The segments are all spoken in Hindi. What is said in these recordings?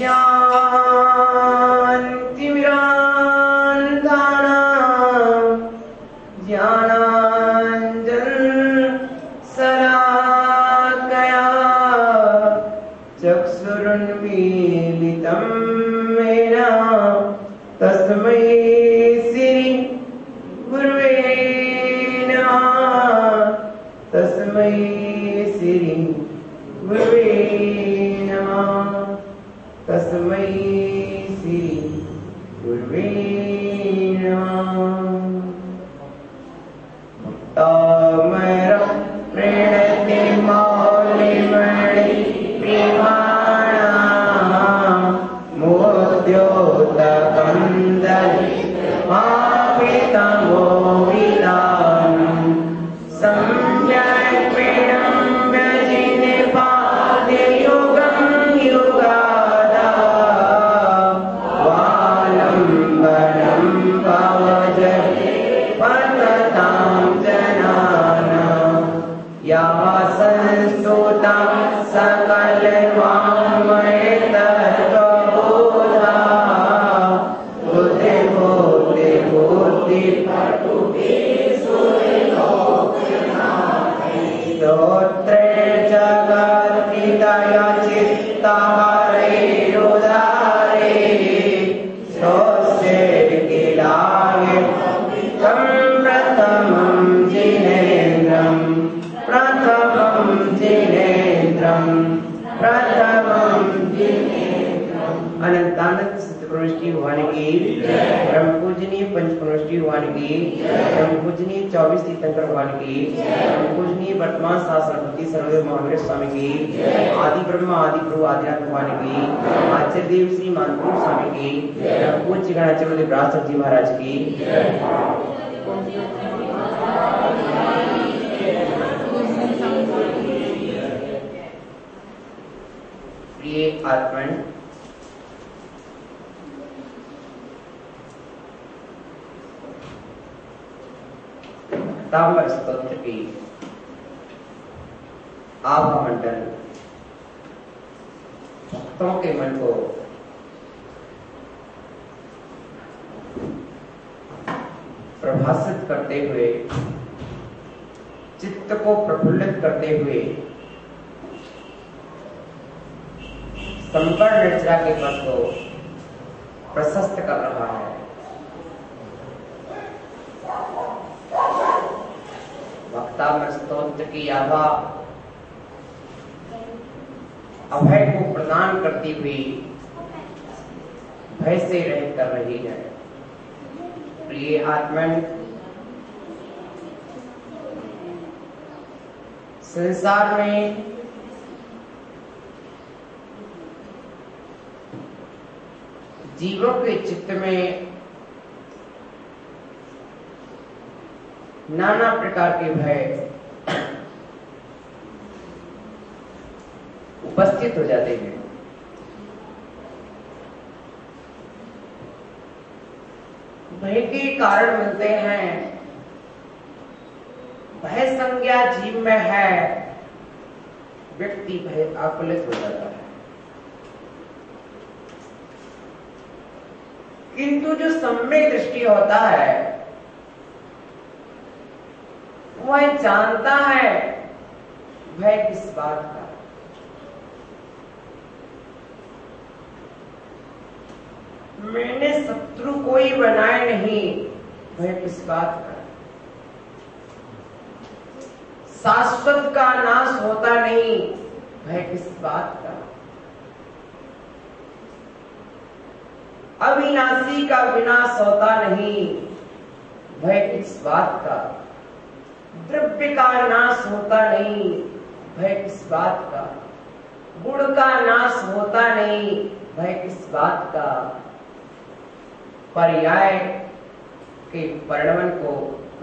ज्ञानतिमिरान्धानां ज्ञानाञ्जनशलाकया चक्षुरुन्मीलितं येन तस्मै श्री गुरुवे नमः। तस्मै श्री गुरुवे नमः। तस्मै श्री गुरुवे नमः। मुक्तामरं प्रणति मौलिमणि प्रेमाणा मोद्योतकं दलितमापितमोहितानं सम्यक् व्रजिने पादयुगं युगादा वालम्बनं भवजते पततां जनानां याः संस्तुता सकलवाङ्मयतत्त्वबोधा स्तोत्रे जगद्धितया चित्तहरैरुदारे स्तोत्रे किलाय तं प्रथमं जिनेन्द्रं अनंतानंद सतपुरुष की भगवान की ब्रह्म पूजनीय पंचपुरुष भगवान की ब्रह्म पूजनीय 24 तीर्थंकर भगवान की ब्रह्म पूजनीय वर्तमान शास्त्रपति सर्वदेव महावीर स्वामी की आदि ब्रह्मा आदि प्रभु आदिनाथ भगवान की आचार्य देव श्री मानपुर स्वामी की ब्रह्म पूज्य गणाचार्य देव राजसर जी महाराज की प्रिय आत्मन ताम्र स्तोत्र की आभा मंडल भक्तों के मन को प्रभाषित करते हुए चित्त को प्रफुल्लित करते हुए संपूर्ण निर्जरा के पद को प्रशस्त कर रहा है। वक्ताम्र स्तोत्र की आभा अभय को प्रदान करती हुई भय से रहित कर रही है। प्रिय आत्मन, संसार में जीवों के चित्त में नाना प्रकार के भय उपस्थित हो जाते हैं। भय के कारण मिलते हैं। भय संज्ञा जीव में है, व्यक्ति भय आकुलित हो जाता है। किंतु जो सम्यक दृष्टि होता है वह जानता है भय किस बात का। मैंने शत्रु कोई बनाए नहीं, भय किस बात का। शाश्वत का नाश होता नहीं, भय किस बात का। अविनाशी का विनाश होता नहीं, भय किस बात का। द्रव्य का नाश होता नहीं, भय किस बात का। गुण का नाश होता नहीं, भय किस बात का। पर्याय के परिणमन को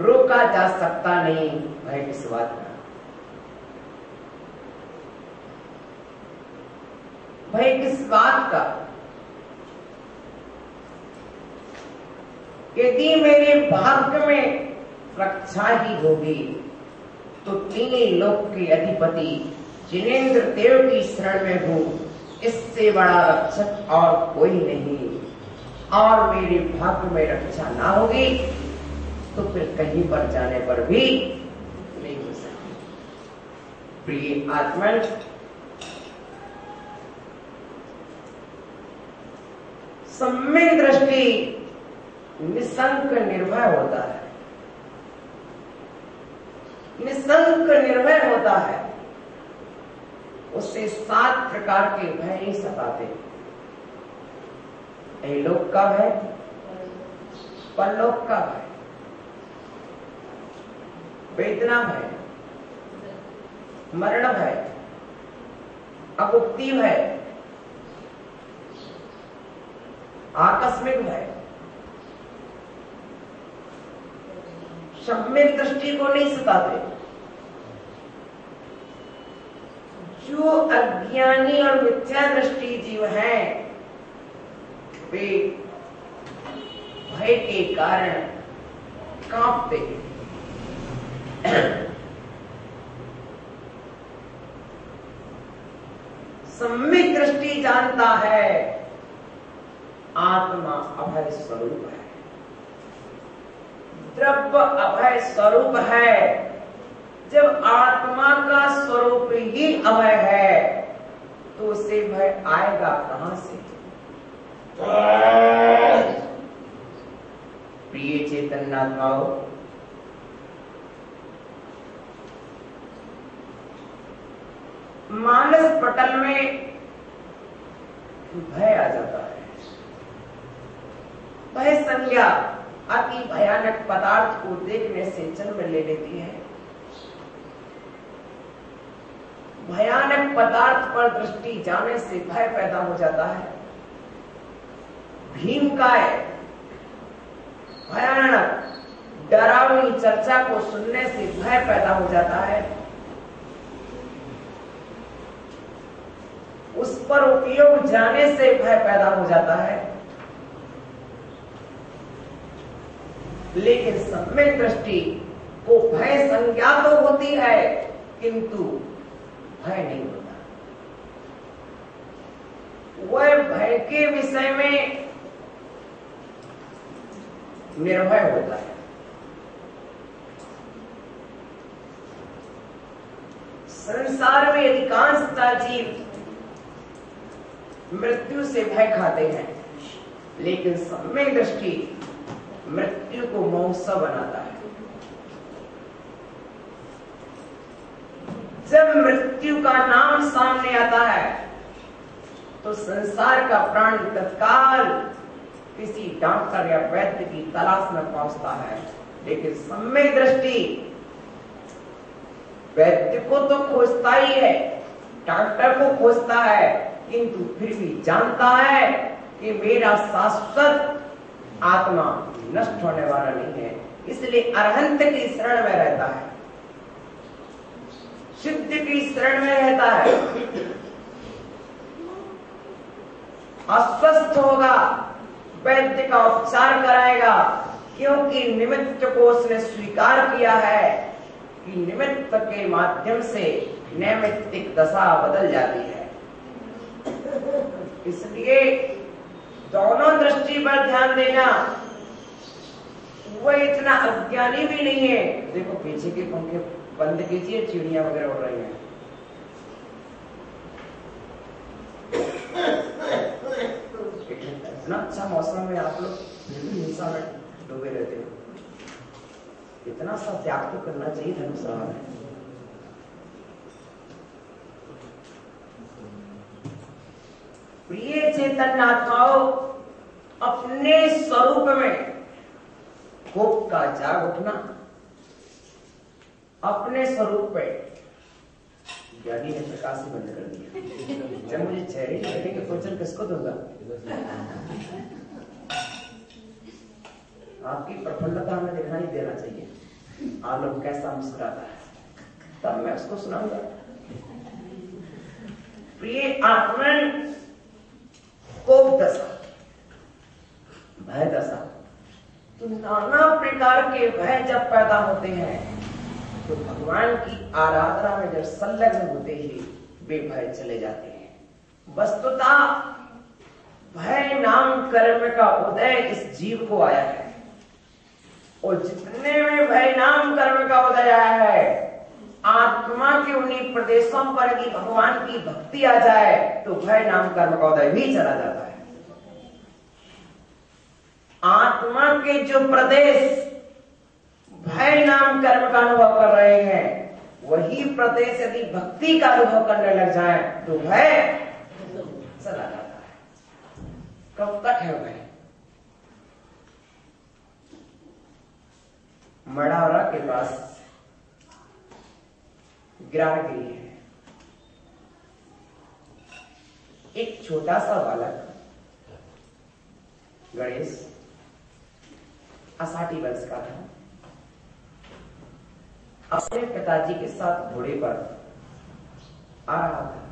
रोका जा सकता नहीं, भय किस बात का। भय किस बात का। यदि मेरे भाग्य में रक्षा ही होगी तो तीन लोक के अधिपति जिनेंद्र देव की शरण में हूं, इससे बड़ा रक्षक और कोई नहीं, और मेरे भाग्य में रक्षा ना होगी तो फिर कहीं पर जाने पर भी नहीं हो सकती। प्रिय आत्मन, सम्यक दृष्टि निसंक निर्भय होता है, निसंक निर्भय होता है। उससे 7 प्रकार के भय नहीं सताते। इहलोक का भय, परलोक का भय, वेदना भय, मरण भय, अगुप्ति भय, आकस्मिक भय, सम्यक दृष्टि को नहीं सताते। जो अज्ञानी और मिथ्या दृष्टि जीव हैं, वे भय के कारण कांपते हैं। सम्यक दृष्टि जानता है आत्मा अभय स्वरूप है, द्रव्य अभय स्वरूप है। जब आत्मा का स्वरूप ही अभय है तो उसे भय आएगा कहां से? प्रिय चैतन्य आत्माओं, मानस पटल में भय आ जाता है। भय संज्ञा अति भयानक पदार्थ को देखने से जन्म ले लेती है। भयानक पदार्थ पर दृष्टि जाने से भय पैदा हो जाता है। भीमकाय भयानक डरावनी चर्चा को सुनने से भय पैदा हो जाता है। उस पर उपयोग जाने से भय पैदा हो जाता है। लेकिन सम्यक दृष्टि को भय संज्ञा तो होती है किंतु भय नहीं होता। वह भय के विषय में निर्भय होता है। संसार में अधिकांशतः जीव मृत्यु से भय खाते हैं, लेकिन सम्यक दृष्टि मृत्यु को महोत्सव बनाता है। जब मृत्यु का नाम सामने आता है तो संसार का प्राणी तत्काल किसी डॉक्टर या वैद्य की तलाश में पहुंचता है। लेकिन सम्यक दृष्टि वैद्य को तो खोजता ही है, डॉक्टर को खोजता है, किंतु फिर भी जानता है कि मेरा शाश्वत आत्मा नष्ट होने वाला नहीं है, इसलिए अरहंत की शरण में रहता है, सिद्ध की शरण में रहता है। अस्वस्थ होगा, वैद्य का उपचार कराएगा, क्योंकि निमित्त को उसने स्वीकार किया है कि निमित्त के माध्यम से नैमित्तिक दशा बदल जाती है। इसलिए दोनों दृष्टि पर ध्यान देना। वह इतना अज्ञानी भी नहीं है। देखो पीछे के पंखे बंद कीजिए, चिड़िया वगैरह उड़ रही हैं। इतना अच्छा मौसम में आप लोग फिर भी हिंसा में डूबे रहते हो। इतना सा त्याग तो करना चाहिए धर्मसभा में। प्रिय चेतन आत्माओं, अपने स्वरूप में कोप का जाग उठना, अपने स्वरूप पे ज्ञानी ने प्रकाश ही बंद कर दिया। जब मुझे चेहरे चेहरे के क्वेश्चन किसको दूंगा? आपकी प्रफुल्लता हमें दिखाई देना चाहिए। आप लोग कैसा मुस्कुराता है, तब मैं उसको सुनाऊंगा। प्रिय आत्मन, कोप दशा, भय दशा, तो नाना प्रकार के भय जब पैदा होते हैं तो भगवान की आराधना में जब संलग्न होते ही वे भय चले जाते हैं। वस्तुतः भय नाम कर्म का उदय इस जीव को आया है, और जितने में भय नाम कर्म का उदय आया है, आत्मा के उन्हीं प्रदेशों पर भी भगवान की भक्ति आ जाए तो भय नाम कर्म का उदय भी चला जाता है। आत्मा के जो प्रदेश भय नाम कर्म का अनुभव कर रहे हैं, वही प्रदेश यदि भक्ति का अनुभव करने लग जाए तो भय चला जाता है। कब तक है भय? मड़ावरा के पास गिरागिरी है। एक छोटा सा बालक गणेश 80 वर्ष का था। अपने पिताजी के साथ घोड़े पर आ रहा था।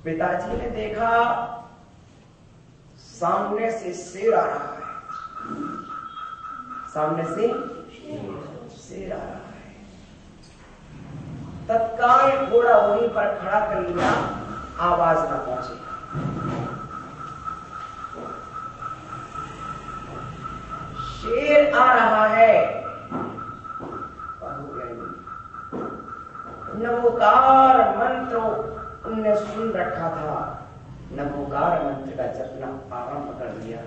पिताजी ने देखा सामने से शेर आ रहा है, सामने से शेर आ रहा है। तत्काल घोड़ा वहीं पर खड़ा कर लिया, आवाज न पहुंचे। शेर आ रहा है, नमोकार मंत्र उनने सुन रखा था, नमोकार मंत्र का जपना आरंभ कर दिया।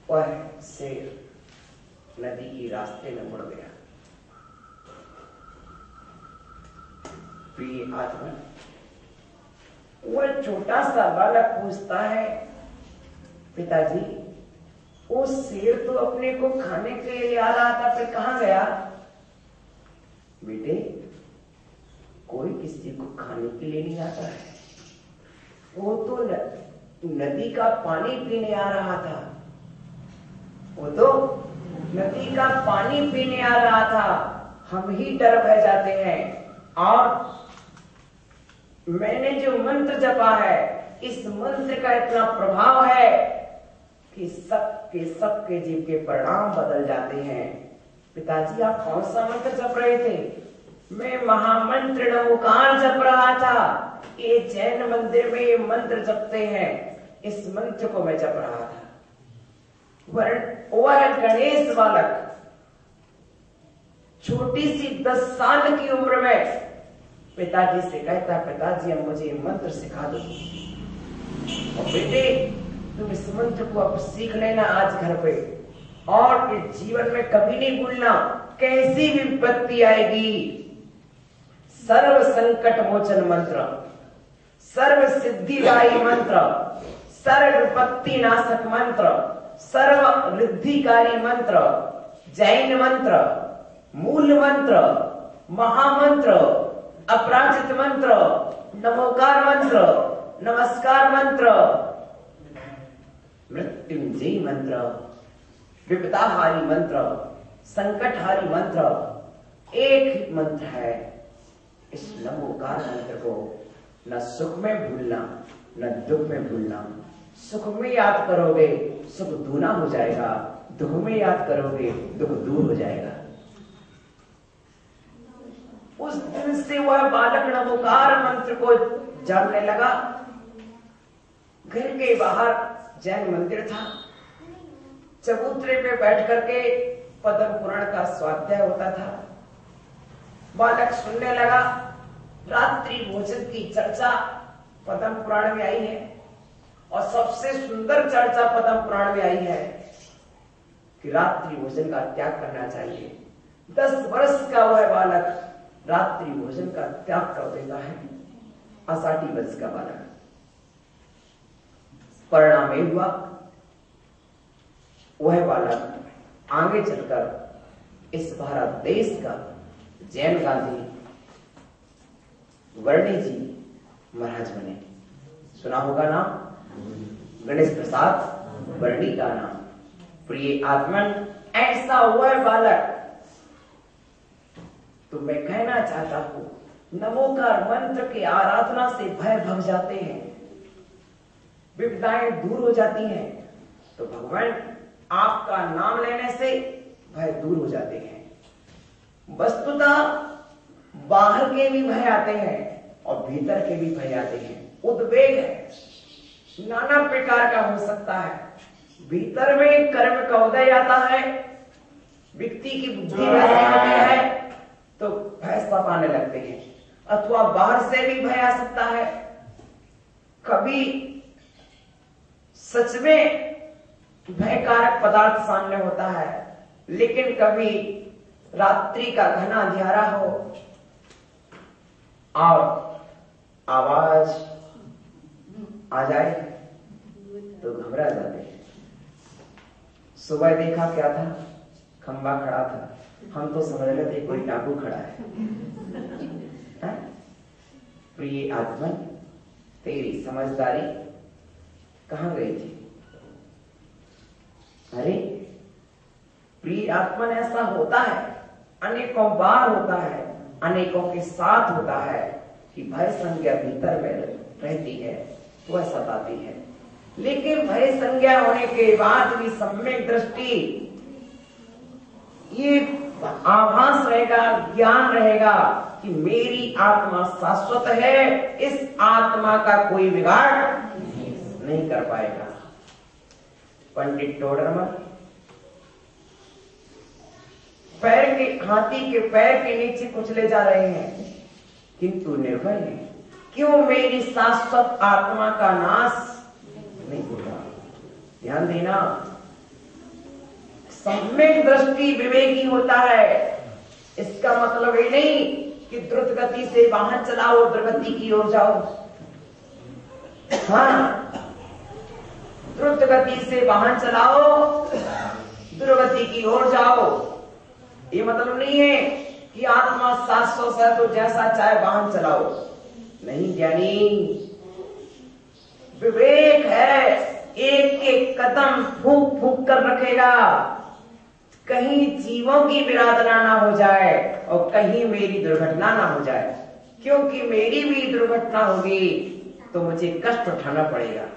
वह शेर नदी के रास्ते में मुड़ गया। प्रिय आत्मा, वह छोटा सा बालक पूछता है, पिताजी वो शेर तो अपने को खाने के लिए आ रहा था, फिर कहां गया? बेटे, कोई किसी को खाने के लिए नहीं आता है, वो तो नदी का पानी पीने आ रहा था। वो तो नदी का पानी पीने आ रहा था। हम ही डर भय जाते हैं, और मैंने जो मंत्र जपा है, इस मंत्र का इतना प्रभाव है कि सबके जीव के परिणाम बदल जाते हैं। पिताजी, आप कौन सा मंत्र जप रहे थे? मैं महामंत्र नमोकार जप रहा था। ये जैन मंदिर में ये मंत्र जपते हैं, इस मंत्र को मैं जप रहा था। वह गणेश बालक छोटी सी 10 साल की उम्र में पिताजी से कहता, पिताजी अब मुझे मंत्र सिखा दो। और बेटे, तुम इस मंत्र को अब सीख लेना आज घर पे, और इस जीवन में कभी नहीं भूलना। कैसी भी विपत्ति आएगी, सर्व संकट मोचन मंत्र, सर्व सिद्धिदायी मंत्र, सर्व विपत्ति नाशक मंत्र, सर्व रिद्धिकारी मंत्र, जैन मंत्र, मूल मंत्र, महामंत्र, अपराजित मंत्र, नमोकार मंत्र, नमस्कार मंत्र, मृत्युंजय मंत्र, विपदाहारी मंत्र, संकटहारी मंत्र, एक ही मंत्र है। इस नमोकार मंत्र को न सुख में भूलना, न दुख में भूलना। सुख में याद करोगे, सुख दूना हो जाएगा, दुख में याद करोगे, दुख दूर हो जाएगा। उस दिन से वह बालक नमोकार मंत्र को जानने लगा। घर के बाहर जैन मंदिर था, चबूतरे पे बैठ करके पद्म पुराण का स्वाध्याय होता था। बालक सुनने लगा। रात्रि भोजन की चर्चा पद्म पुराण में आई है, और सबसे सुंदर चर्चा पद्म पुराण में आई है कि रात्रि भोजन का त्याग करना चाहिए। 10 वर्ष का वह बालक रात्रि भोजन का त्याग कर देता है। 80 वर्ष का बालक। परिणाम ये हुआ, वह बालक आगे चलकर इस भारत देश का जैन गांधी वर्णी जी महाराज बने। सुना होगा नाम, गणेश प्रसाद वर्णी का नाम। प्रिय आत्मन, ऐसा वह बालक, तो मैं कहना चाहता हूं, नमोकार मंत्र की आराधना से भय भग जाते हैं, विपदाएं दूर हो जाती हैं। तो भगवान आपका नाम लेने से भय दूर हो जाते हैं। वस्तुतः बाहर के भी भय आते हैं और भीतर के भी भय आते हैं। उद्वेग है, नाना प्रकार का हो सकता है। भीतर में कर्म का उदय आता है, व्यक्ति की बुद्धि वैसी होती है तो भय सताने लगते हैं, अथवा बाहर से भी भय आ सकता है। कभी सच में भयकारक पदार्थ सामने होता है, लेकिन कभी रात्रि का घना अंधियारा हो और आवाज आ जाए तो घबरा जाते हैं। सुबह देखा क्या था, खंबा खड़ा था, हम तो समझ रहे थे कोई डाकू खड़ा है। प्रिय आत्मन, तेरी समझदारी कहां गई थी? अरे प्रिय आत्मन, ऐसा होता है, अनेकों बार होता है, अनेकों के साथ होता है कि भय संज्ञा भीतर में रहती है, वह सताती है। लेकिन भय संज्ञा होने के बाद भी सम्यक दृष्टि, ये आभास रहेगा, ज्ञान रहेगा कि मेरी आत्मा शाश्वत है, इस आत्मा का कोई बिगाड़ नहीं कर पाएगा। पंडित टोडरमल पैर के हाथी के पैर के नीचे कुचले जा रहे हैं, किंतु निर्भय है, क्यों मेरी शाश्वत आत्मा का नाश नहीं होगा। ध्यान देना, सम्यक दृष्टि विवेकी होता है। इसका मतलब ये नहीं कि द्रुत गति से वाहन चलाओ, दुर्गति की ओर जाओ। हाँ, द्रुत गति से वाहन चलाओ, दुर्गति की ओर जाओ, ये मतलब नहीं है कि आत्मा शाश्वत है तो जैसा चाहे वाहन चलाओ। नहीं ज्ञानी, विवेक है, एक एक कदम फूंक फूंक कर रखेगा, कहीं जीवों की विराधना ना हो जाए और कहीं मेरी दुर्घटना ना हो जाए, क्योंकि मेरी भी दुर्घटना होगी तो मुझे कष्ट उठाना पड़ेगा।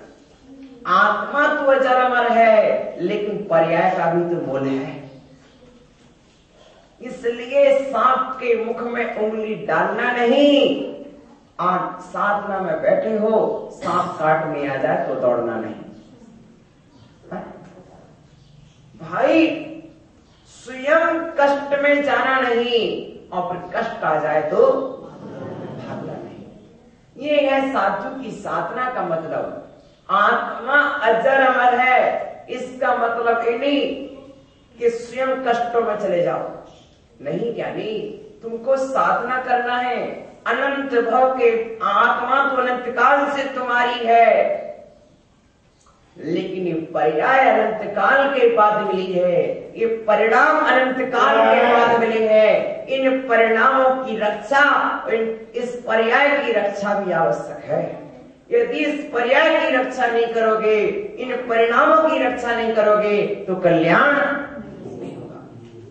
आत्मा तो अजर अमर है, लेकिन पर्याय का भी तो मोल है। इसलिए सांप के मुख में उंगली डालना नहीं। आज साधना में बैठे हो, सांप काट में आ जाए तो दौड़ना नहीं। भाई स्वयं कष्ट में जाना नहीं और फिर कष्ट आ जाए तो भागना नहीं। ये है साधु की साधना का मतलब। आत्मा अजर अमर है, इसका मतलब ये नहीं कि स्वयं कष्टों में चले जाओ। नहीं ज्ञानी, तुमको साधना करना है। अनंत भव के आत्मा तो अनंत काल से तुम्हारी है, लेकिन ये पर्याय अनंत काल के बाद मिली है, ये परिणाम अनंत काल के बाद मिले हैं। इन परिणामों की रक्षा, इस पर्याय की रक्षा भी आवश्यक है। यदि इस पर्याय की रक्षा नहीं करोगे, इन परिणामों की रक्षा नहीं करोगे तो कल्याण नहीं होगा।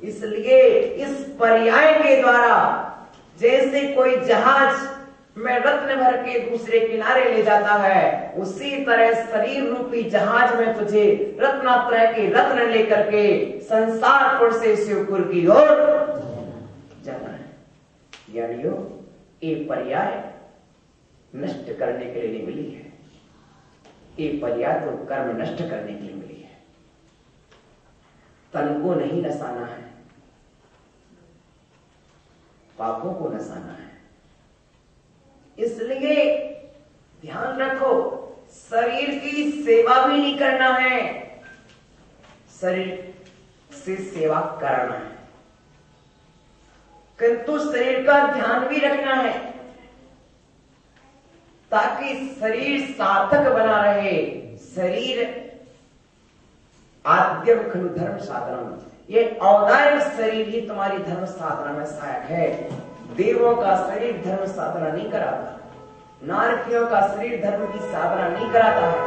इसलिए इस पर्याय के द्वारा, जैसे कोई जहाज में रत्न भर के दूसरे किनारे ले जाता है, उसी तरह शरीर रूपी जहाज में तुझे रत्नात्रय के रत्न लेकर के संसारपुर से शिवपुर की ओर जाना है। यानियो ये पर्याय नष्ट करने के लिए नहीं मिली है, ये पर्याय तो कर्म नष्ट करने के लिए मिली है। तन को नहीं नसाना है, पापों को नसाना है। इसलिए ध्यान रखो, शरीर की सेवा भी नहीं करना है, शरीर से सेवा करना है, किंतु शरीर का ध्यान भी रखना है ताकि शरीर सार्थक बना रहे। शरीर आद्यम खलु धर्म साधनम, ये औदार्य शरीर ही तुम्हारी धर्म साधना में सहायक है। देवों का शरीर धर्म साधना नहीं कराता, नारकियों का शरीर धर्म की साधना नहीं कराता है।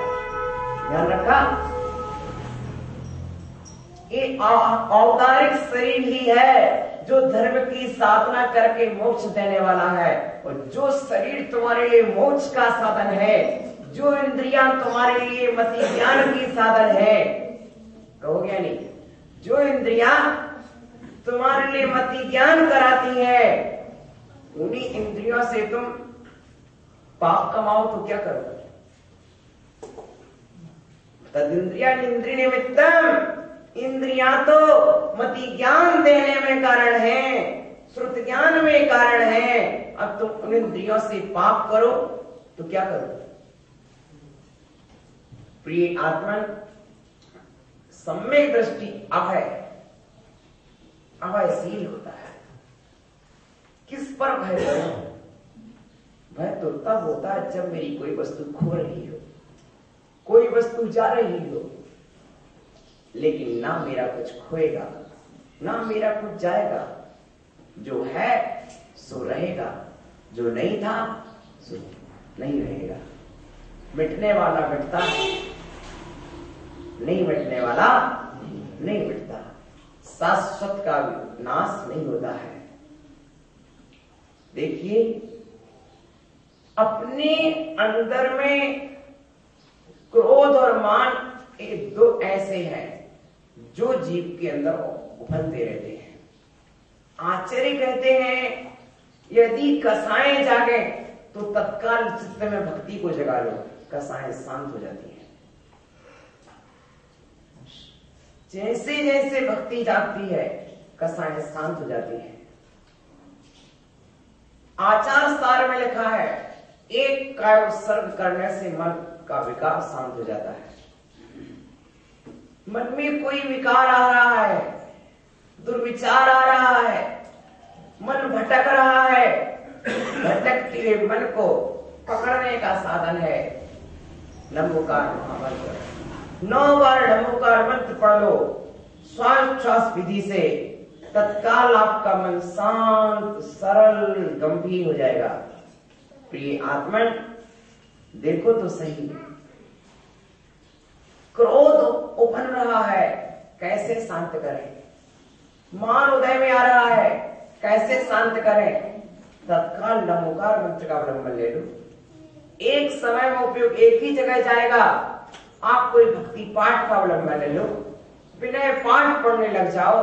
ध्यान रखा, ये औदारिक शरीर ही है जो धर्म की साधना करके मोक्ष देने वाला है। और जो शरीर तुम्हारे लिए मोक्ष का साधन है, जो इंद्रियां तुम्हारे लिए मति ज्ञान की साधन है, कहोगे नहीं, जो इंद्रियां तुम्हारे लिए मति ज्ञान कराती है, उन्हीं इंद्रियों से तुम पाप कमाओ तो क्या करो? तदिंद्रिया इंद्रिय निमित्तम, इंद्रियां तो मति ज्ञान देने में कारण है, श्रुत ज्ञान में कारण है। अब तुम उन इंद्रियों से पाप करो तो क्या करो? प्रिय आत्मन, सम्यक दृष्टि अभयशील होता है। किस पर भय करो? भय तो तब होता है जब मेरी कोई वस्तु खो रही हो, कोई वस्तु जा रही हो, लेकिन ना मेरा कुछ खोएगा ना मेरा कुछ जाएगा। जो है सो रहेगा, जो नहीं था सो नहीं रहेगा। मिटने वाला मिटता है, नहीं मिटने वाला नहीं मिटता। शाश्वत का नाश नहीं होता है। देखिए, अपने अंदर में क्रोध और मान, ये दो ऐसे हैं जो जीव के अंदर उभरते रहते हैं। आचार्य कहते हैं यदि कसाएं जागे तो तत्काल चित्त में भक्ति को जगा लो, कसाएं शांत हो जाती है। जैसे जैसे भक्ति जागती है कसाएं शांत हो जाती है। आचार सार में लिखा है एक काय उत्सर्ग करने से मन का विकार शांत हो जाता है। मन में कोई विकार आ रहा है, दुर्विचार आ रहा है, मन भटक रहा है, भटकते हुए मन को पकड़ने का साधन है नमोकार महामंत्र। 9 बार नमोकार मंत्र पढ़ लो श्वास श्वास विधि से, तत्काल आपका मन शांत सरल गंभीर हो जाएगा। प्रिय आत्मन, देखो तो सही, क्रोध उभर रहा है, कैसे शांत करें? मान उदय में आ रहा है, कैसे शांत करें? तत्काल नमोकार मंत्र का अवलंबन ले लो। एक समय में उपयोग एक ही जगह जाएगा। आप कोई भक्ति पाठ का अवलंबन ले लो, विनय पाठ पढ़ने लग जाओ,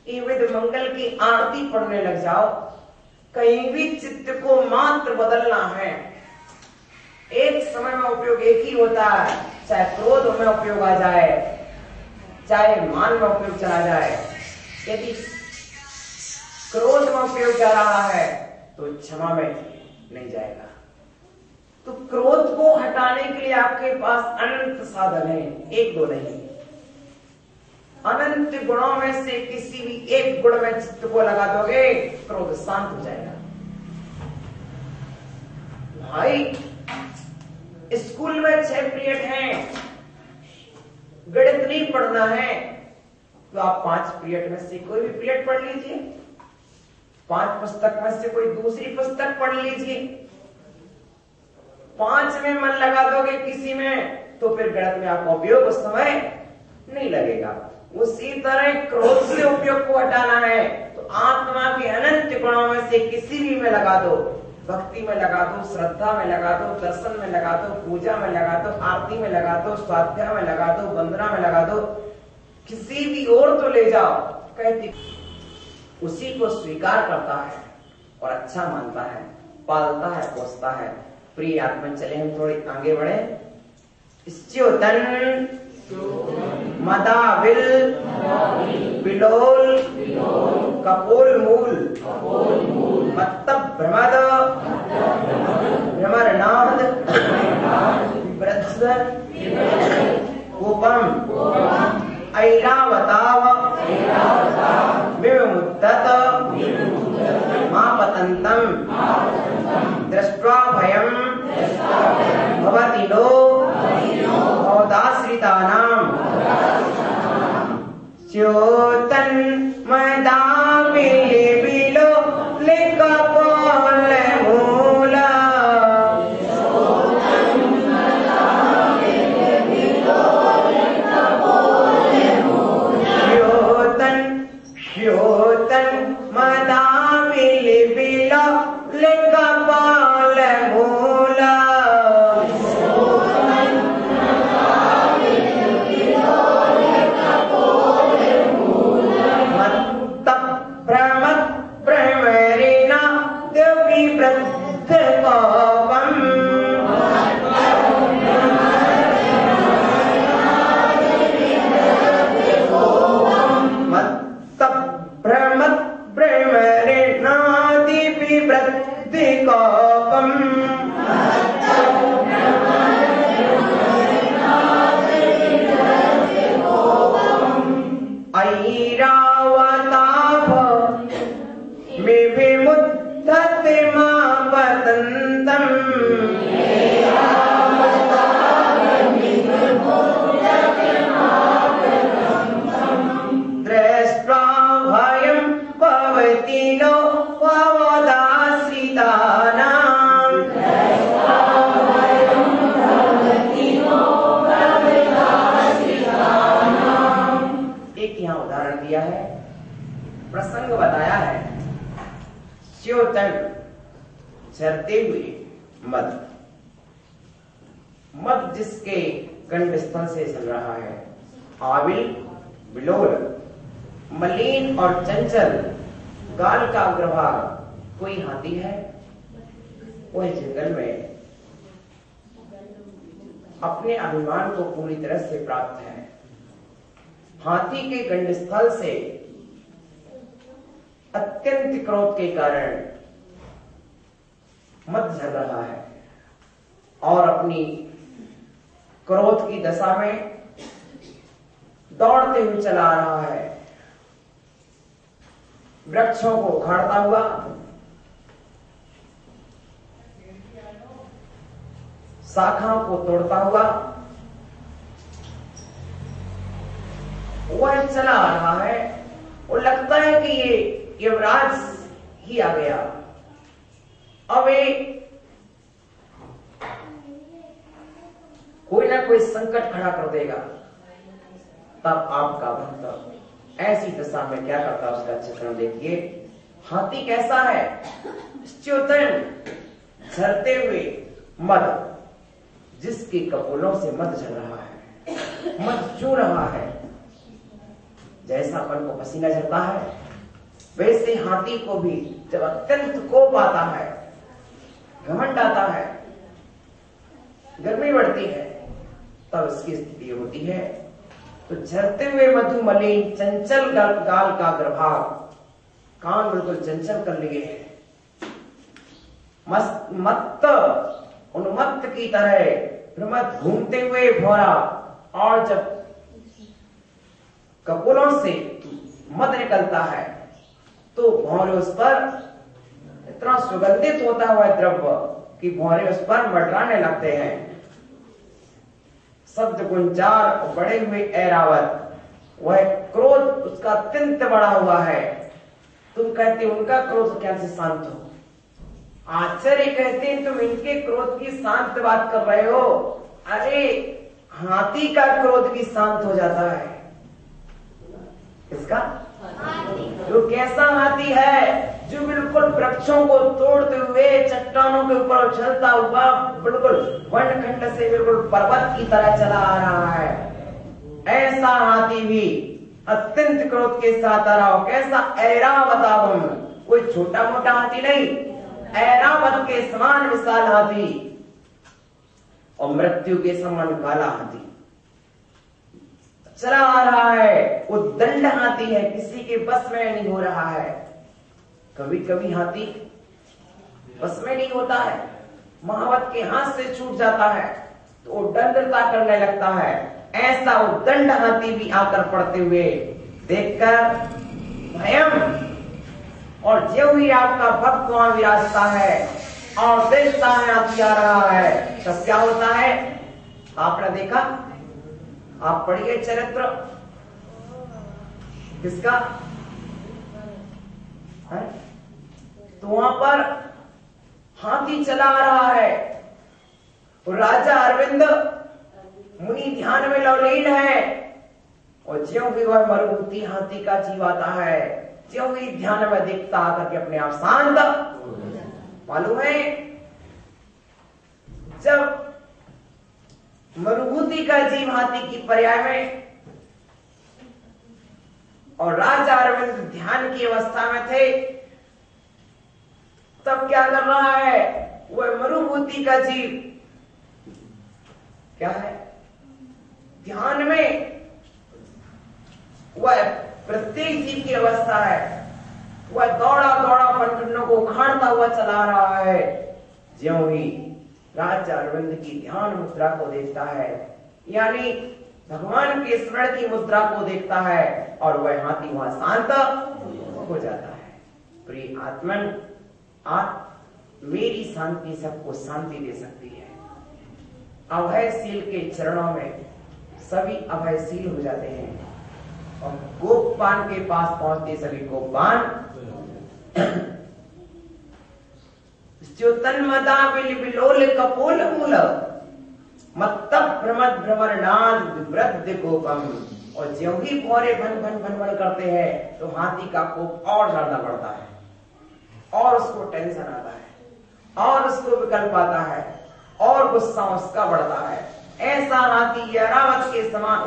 विविध मंगल की आरती पढ़ने लग जाओ। कहीं भी चित्त को मात्र बदलना है। एक समय में उपयोग एक ही होता है, चाहे क्रोध में उपयोग आ जाए, चाहे मान में उपयोग चला जाए। यदि क्रोध में उपयोग जा रहा है तो क्षमा में नहीं जाएगा। तो क्रोध को हटाने के लिए आपके पास अनंत साधन है, एक दो नहीं। अनंत गुणों में से किसी भी एक गुण में चित्त को लगा दोगे, क्रोध शांत हो जाएगा। भाई, स्कूल में 6 पीरियड हैं, गणित नहीं पढ़ना है तो आप 5 पीरियड में से कोई भी पीरियड पढ़ लीजिए। 5 पुस्तक में से कोई दूसरी पुस्तक पढ़ लीजिए। 5 में मन लगा दोगे किसी में तो फिर गणित में आपका उपयोग उस समय नहीं लगेगा। उसी तरह क्रोध से उपयोग को हटाना है तो आत्मा के अनंत गुणों में से किसी भी में लगा दो। भक्ति में लगा दो, श्रद्धा में लगा दो, दर्शन में लगा दो, पूजा में लगा दो, आरती में लगा दो, स्वाध्याय में लगा दो, वंदना में लगा दो, किसी भी ओर तो ले जाओ। कहती उसी को स्वीकार करता है और अच्छा मानता है, पालता है, पोसता है। प्रिय आत्मा, चले हम थोड़ी आगे बढ़े। च्योतन मदाविल बिलोल कपोल मूल मत्तब भ्रमद भ्रमरनाद ब्रत्सर कोपम ऐरावताव विमुद्दत मापतंतम दृष्ट्वा भयं भवति नो भवदाश्रितानां च्योतन मदाविल बिलो लिकपोल मूला च्योतन मदाविल बिलो लिकपोल मूला कोपम मत्त भ्रमत भ्रमरेणादि विवृद्धि कोपम ऐरावताभ मे विमुद्धते मा वदन्तम् दृष्ट्वा भयं भवति नो भवदाश्रितानाम्। एक यहाँ उदाहरण दिया है, प्रसंग बताया है। च्योतन झरते हुए मद, मद जिसके कंठस्थल से चल रहा है, आविल बिलोल मलिन और चंचल गाल का अग्रभाग कोई हाथी है, वह जंगल में अपने अभिमान को पूरी तरह से प्राप्त है। हाथी के कंठस्थल से अत्यंत क्रोध के कारण मद झर रहा है और अपनी क्रोध की दशा में दौड़ते हुए चला आ रहा है। वृक्षों को उखाड़ता हुआ, शाखाओं को तोड़ता हुआ वह चला आ रहा है। वो लगता है कि ये युवराज ही आ गया, अब कोई ना कोई संकट खड़ा कर देगा। तब आपका भक्त ऐसी दशा में क्या करता, उसका चित्रण देखिए। हाथी कैसा है? च्योतन झरते हुए मद, जिसके कपोलों से मद झर रहा है, मद चू रहा है। जैसा अपन को पसीना झरता है, वैसे हाथी को भी जब अत्यंत कोप आता है, घमंड आता है, गर्मी बढ़ती है, तब इसकी स्थिति होती है। तो झरते हुए मधुमलिन चंचल गाल का गर्भाग, कान बिल्कुल चंचल कर लिए हैं, मत्त उन्मत्त की तरह भ्रमत घूमते हुए भौरा, और जब कपोलों से मद निकलता है तो भौरे उस पर इतना सुगंधित होता हुआ द्रव्य कि भौरे उस पर मंडराने लगते हैं। शब्द गुंजार बड़े हुए ऐरावत, वह क्रोध उसका अत्यंत बड़ा हुआ है। तुम कहते उनका क्रोध क्या से शांत हो? आचार्य कहते हैं तुम इनके क्रोध की शांत बात कर रहे हो। अरे हाथी का क्रोध भी शांत हो जाता है। इसका जो कैसा हाथी है, जो बिल्कुल वृक्षों को तोड़ते हुए चट्टानों के ऊपर उछलता हुआ बिल्कुल वनखंड से बिल्कुल पर्वत की तरह चला आ रहा है, ऐसा हाथी भी अत्यंत क्रोध के साथ आ रहा हो। कैसा? ऐरावतावम, कोई छोटा मोटा हाथी नहीं, ऐरावत के समान विशाल हाथी और मृत्यु के समान काला हाथी चला आ रहा है। वो दंड हाथी है, किसी के बस में नहीं हो रहा है। कभी कभी हाथी बस में नहीं होता है, महावत के हाथ से छूट जाता है तो वो दंडता करने लगता है। ऐसा वो दंड हाथी भी आकर पड़ते हुए देखकर भयम, और जो ही आपका भक्त वहां विराजता है और देखता है हाथी आ रहा है, तब क्या होता है? आपने देखा, आप पढ़िए चरित्र किसका है? तो वहां पर हाथी चला आ रहा है, राजा अरविंद मुनि ध्यान में लवलीन है, और ज्यों भी वह मरुभूति हाथी का जीव आता है, ज्यों भी ध्यान में देखता आकर के अपने आप शांत। मालूम है, जब मरुभूति का जीव हाथी की पर्याय में और राजा अरविंद ध्यान की अवस्था में थे, तब क्या कर रहा है? वह मरुभूति का जीव क्या है? ध्यान में वह प्रत्येक जीव की अवस्था है, वह दौड़ा दौड़ा वनखंडों को उखाड़ता हुआ चला रहा है। ज्यों ही राजा अरविंद की ध्यान मुद्रा को देखता है, यानी भगवान के स्मरण की मुद्रा को देखता है, और वह हाथी वहां शांत हो जाता है। प्रिय आत्मन, मेरी शांति सबको शांति दे सकती है। अभयशील के चरणों में सभी अभयशील हो जाते हैं, और गोपान के पास पहुंचते सभी गोपान च्युतन्मदा बिलोल कपोल मूल मत्तब भ्रमद भ्रमरनाद विवृद्ध गोपम। और ज्यों ही भौरे भन भन भन भन करते हैं तो हाथी का कोप और ज्यादा बढ़ता है, और उसको टेंशन आता है, और उसको विकल्प आता है, और गुस्सा उसका बढ़ता है। ऐसा हाथी ऐरावत के समान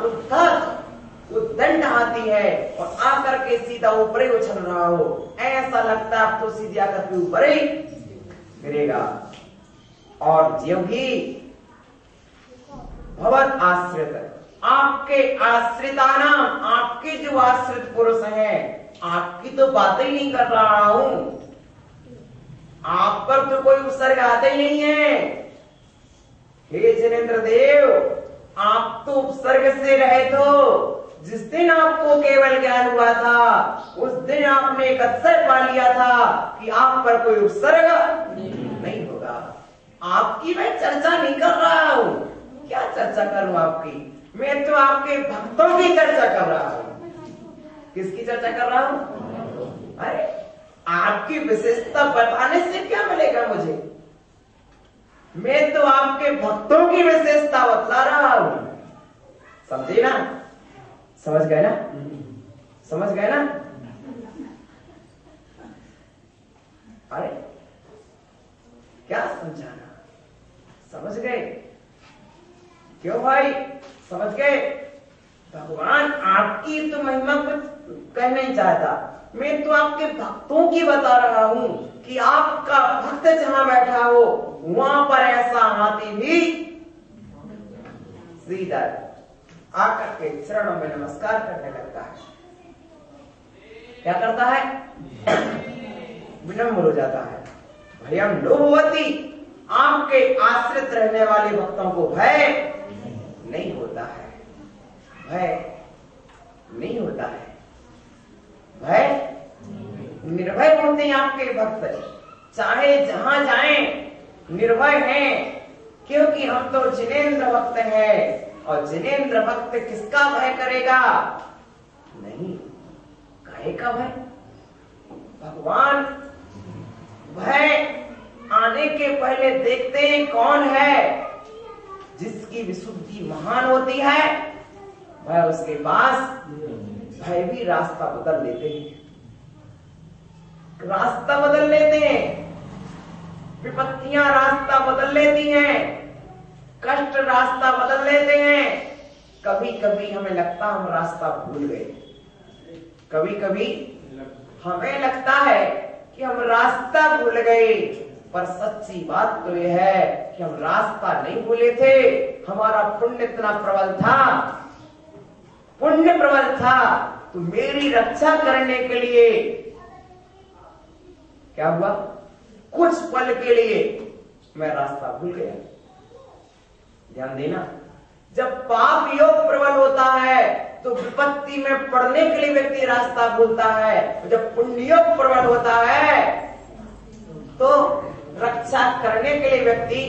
उद्दंड हाथी है, और आकर के सीधा ऊपर ही उछल रहा हो, ऐसा लगता है अब तो सीधे आकर के ऊपर ही गिरेगा। और ज्यों ही भवत आश्रित, आपके आश्रिताना, आपके जो आश्रित पुरुष हैं, आपकी तो बातें ही नहीं कर रहा हूं, आप पर तो कोई उपसर्ग आता ही नहीं है। हे जिनेंद्र देव, आप तो उपसर्ग से रहित हो। जिस दिन आपको केवल ज्ञान हुआ था, उस दिन आपने एक अक्षर पा लिया था कि आप पर कोई उपसर्ग नहीं होगा। आपकी मैं चर्चा नहीं कर रहा हूं। क्या चर्चा करूं आपकी? मैं तो आपके भक्तों की चर्चा कर रहा हूं। किसकी चर्चा कर रहा हूं? अरे आपकी विशेषता बताने से क्या मिलेगा मुझे? मैं तो आपके भक्तों की विशेषता बता रहा हूं। समझे ना? समझ गए ना? समझ गए ना? अरे क्या समझाना? समझ गए? क्यों भाई समझ गए? भगवान आपकी तो महिमा कुछ कह नहीं चाहता, मैं तो आपके भक्तों की बता रहा हूं कि आपका भक्त जहां बैठा हो वहां पर ऐसा हाथी भी सीधा आकर के चरणों में नमस्कार करने लगता है। क्या करता है? विनम्र हो जाता है। भयम लोभवती, आपके आश्रित रहने वाले भक्तों को भय नहीं होता है। भय नहीं होता है। भय निर्भय होते हैं आपके भक्त, चाहे जहां जाएं निर्भय हैं, क्योंकि हम तो जिनेंद्र भक्त हैं। और जिनेंद्र भक्त किसका भय करेगा? नहीं, काहे का भय? भगवान भय आने के पहले देखते हैं कौन है। जिसकी विशुद्धि महान होती है, वह उसके पास भय भी रास्ता बदल लेते हैं। रास्ता बदल लेते हैं, विपत्तियां रास्ता बदल लेती हैं, कष्ट रास्ता बदल लेते हैं। कभी कभी हमें लगता हम रास्ता भूल गए, कभी कभी हमें लगता है कि हम रास्ता भूल गए, पर सच्ची बात तो यह है कि हम रास्ता नहीं भूले थे। हमारा पुण्य इतना प्रबल था, पुण्य प्रबल था, तो मेरी रक्षा करने के लिए क्या हुआ? कुछ पल के लिए मैं रास्ता भूल गया। ध्यान देना, जब पाप योग प्रबल होता है तो विपत्ति में पड़ने के लिए व्यक्ति रास्ता भूलता है, जब पुण्य योग प्रबल होता है तो रक्षा करने के लिए व्यक्ति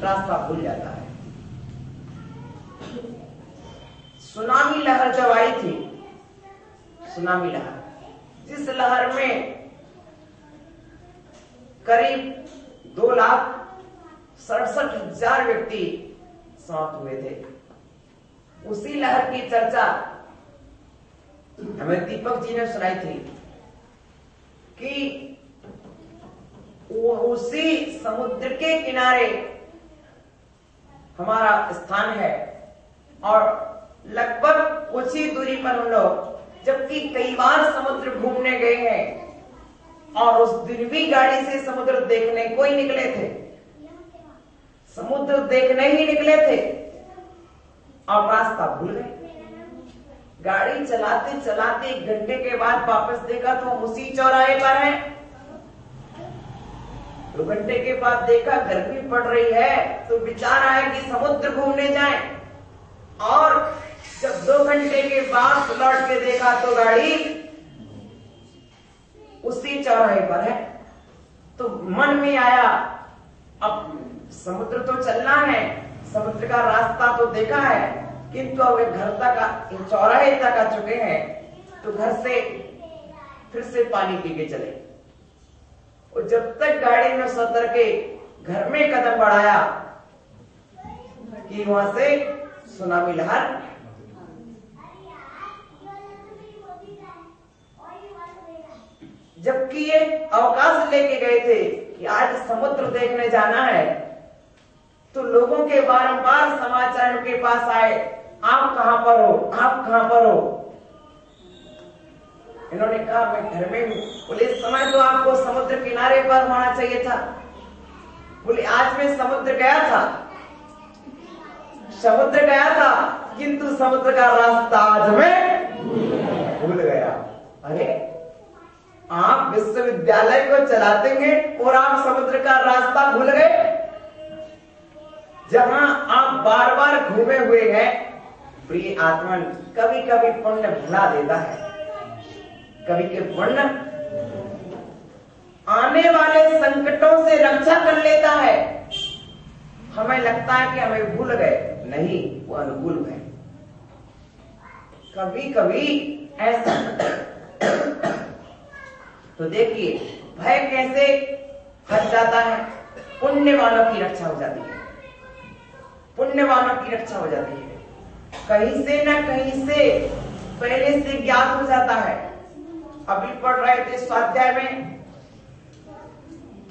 रास्ता भूल जाता है। सुनामी लहर जब आई थी, सुनामी लहर, जिस लहर में करीब 2,67,000 व्यक्ति समाप्त हुए थे, उसी लहर की चर्चा हमें दीपक जी ने सुनाई थी कि वो उसी समुद्र के किनारे हमारा स्थान है, और लगभग कुछ ही दूरी पर हम लोग, जबकि कई बार समुद्र घूमने गए हैं और उस दिन भी गाड़ी से समुद्र देखने को ही निकले थे, समुद्र देखने ही निकले थे और रास्ता भूल गए। गाड़ी चलाते चलाते 1 घंटे के बाद वापस देखा तो हम उसी चौराहे पर हैं। 2 घंटे के बाद देखा गर्मी पड़ रही है तो विचार आया कि समुद्र घूमने जाएं। और जब 2 घंटे के बाद लौट के देखा तो गाड़ी उसी चौराहे पर है। तो मन में आया अब समुद्र तो चलना है, समुद्र का रास्ता तो देखा है, किंतु अब घर तक चौराहे तक आ चुके हैं तो घर से फिर से पानी पी के चले। और जब तक गाड़ी में सतर के घर में कदम बढ़ाया कि वहां से सुनामी लहर जबकि ये अवकाश लेके गए थे कि आज समुद्र देखने जाना है तो लोगों के बारंबार समाचार के पास आए, आप कहां पर हो, आप कहां पर हो। इन्होंने कहा मैं घर में हूं। बोले इस समय तो आपको समुद्र किनारे पर होना चाहिए था। बोले आज मैं समुद्र गया था, समुद्र गया था किंतु समुद्र का रास्ता आज मैं भूल गया। अरे आप विश्वविद्यालय को चलाते हैं और आप समुद्र का रास्ता भूल गए। जहां आप बार बार घूमे हुए हैं। प्रिय आत्मन, कभी कभी पुण्य भुला देता है, कभी के पुण्य आने वाले संकटों से रक्षा कर लेता है। हमें लगता है कि हमें भूल गए, नहीं, वो अनुकूल है। कभी कभी ऐसा तो देखिए भय कैसे हट जाता है, पुण्यवानों की रक्षा हो जाती है, पुण्यवानों की रक्षा हो जाती है। कहीं से ना कहीं से पहले से ज्ञात हो जाता है। अभी पढ़ रहे थे स्वाध्याय में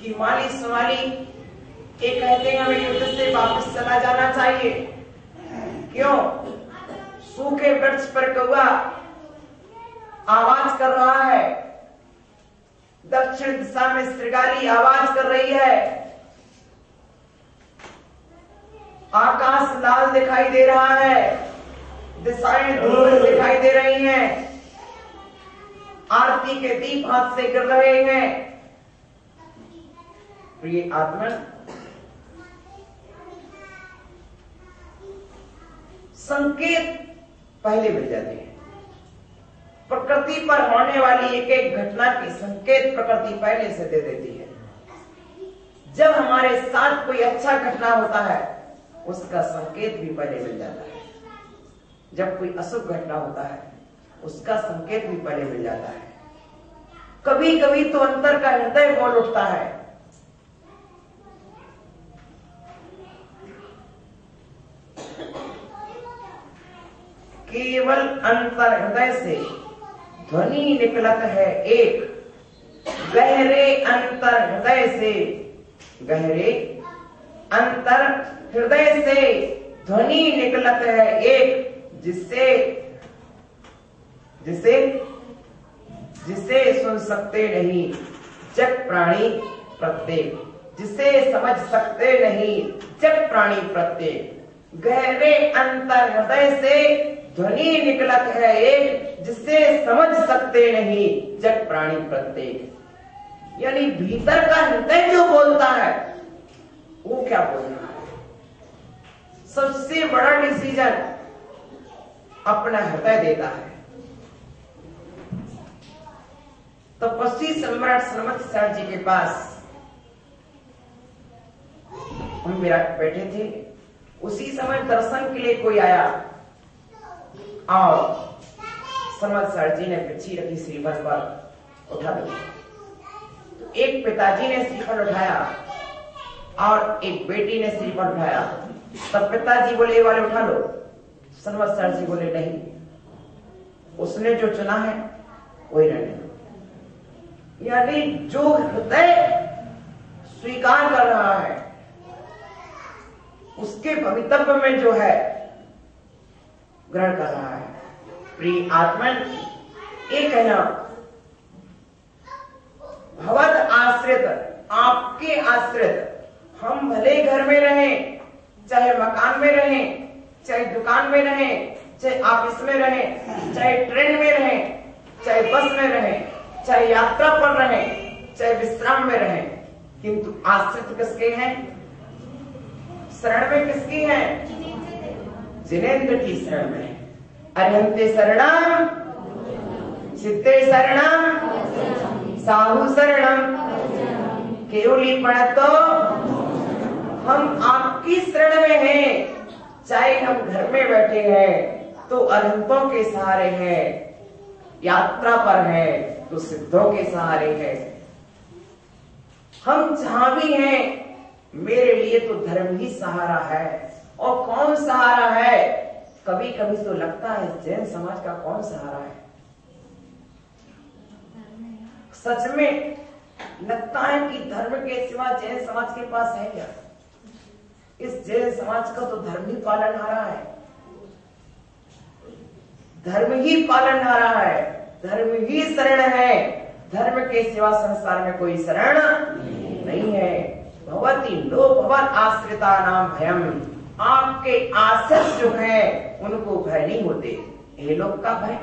कि माली सोमाली एक कहते हैं हमें युद्ध से वापस चला जाना चाहिए। क्यों? सूखे वृक्ष पर कौवा आवाज कर रहा है, दक्षिण दिशा में श्रृंगारी आवाज कर रही है, आकाश लाल दिखाई दे रहा है, दिशाएं धूल दिखाई दे रही हैं, आरती के दीप हाथ से गिर रहे हैं। प्रिय आत्मन, संकेत पहले मिल जाते हैं। प्रकृति पर होने वाली एक एक घटना की संकेत प्रकृति पहले से दे देती है। जब हमारे साथ कोई अच्छा घटना होता है उसका संकेत भी पहले मिल जाता है। जब कोई अशुभ घटना होता है उसका संकेत भी पहले मिल जाता है। कभी कभी तो अंतर का हृदय बोल उठता है, केवल अंतर हृदय से ध्वनि निकलत है एक, गहरे अंतर हृदय से, गहरे अंतर हृदय से ध्वनि निकलत है एक, जिससे जिसे जिसे सुन सकते नहीं जग प्राणी प्रत्येक, जिसे समझ सकते नहीं जग प्राणी प्रत्येक। गहरे अंतर हृदय से ध्वनि निकलत है एक, जिसे समझ सकते नहीं जग प्राणी प्रत्येक। यानी भीतर का हृदय जो बोलता है वो क्या बोल रहा है? सबसे बड़ा डिसीजन अपना हृदय देता है। तपस्वी सम्राट सनमत सर जी के पास हम बैठे थे। उसी समय दर्शन के लिए कोई आया और सनमत सर जी ने पिछी रखी श्रीफल पर उठा दी। तो एक पिताजी ने श्रीफल उठाया और एक बेटी ने श्रीफल उठाया। तब पिताजी बोले ये वाले उठा लो। सनमत सर जी बोले नहीं, उसने जो चुना है वही रहने दो। यानी जो हृदय स्वीकार कर रहा है उसके भवितव्य में जो है ग्रहण कर रहा है। प्रिय आत्मन, एक है ना, भवद आश्रित, आपके आश्रित हम भले घर में रहें, चाहे मकान में रहें, चाहे दुकान में रहें, चाहे ऑफिस में रहें, चाहे ट्रेन में रहें, चाहे बस में रहें, चाहे यात्रा पर रहें, चाहे विश्राम में रहें, किंतु आश्रित किसके हैं? शरण में किसकी है? जिनेंद्र की शरण में। अरिहंते शरणम, सिद्धे शरणम, साहु शरणम, केवली पढ़तो हम आपकी शरण में हैं। चाहे हम घर में बैठे हैं तो अरिहंतों के सहारे हैं, यात्रा पर हैं तो सिद्धों के सहारे हैं। हम जहां भी हैं, मेरे लिए तो धर्म ही सहारा है। और कौन सहारा है? कभी कभी तो लगता है जैन समाज का कौन सहारा है। सच में लगता है कि धर्म के सिवा जैन समाज के पास है क्या? इस जैन समाज का तो धर्म ही पालनहारा है, धर्म ही पालनहारा है, धर्म ही शरण है। धर्म के सिवा संसार में कोई शरण नहीं है। भवती नो भवन आश्रिता नाम भयम, आपके आश्रित जो है उनको भय नहीं होते। ये लोग का भय,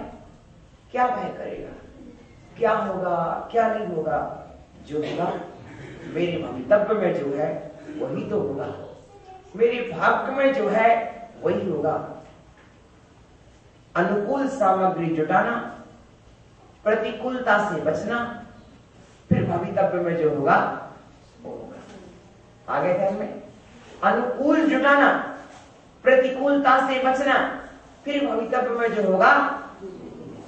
क्या भय करेगा? क्या होगा क्या नहीं होगा? जो होगा मेरे भवितव्य में जो है वही तो होगा, मेरे भाग्य में जो है वही होगा। अनुकूल सामग्री जुटाना, प्रतिकूलता से बचना, फिर भवितव्य में जो होगा वो होगा। आगे ध्यान में, अनुकूल जुटाना, प्रतिकूलता से बचना, फिर भवितव्य में जो होगा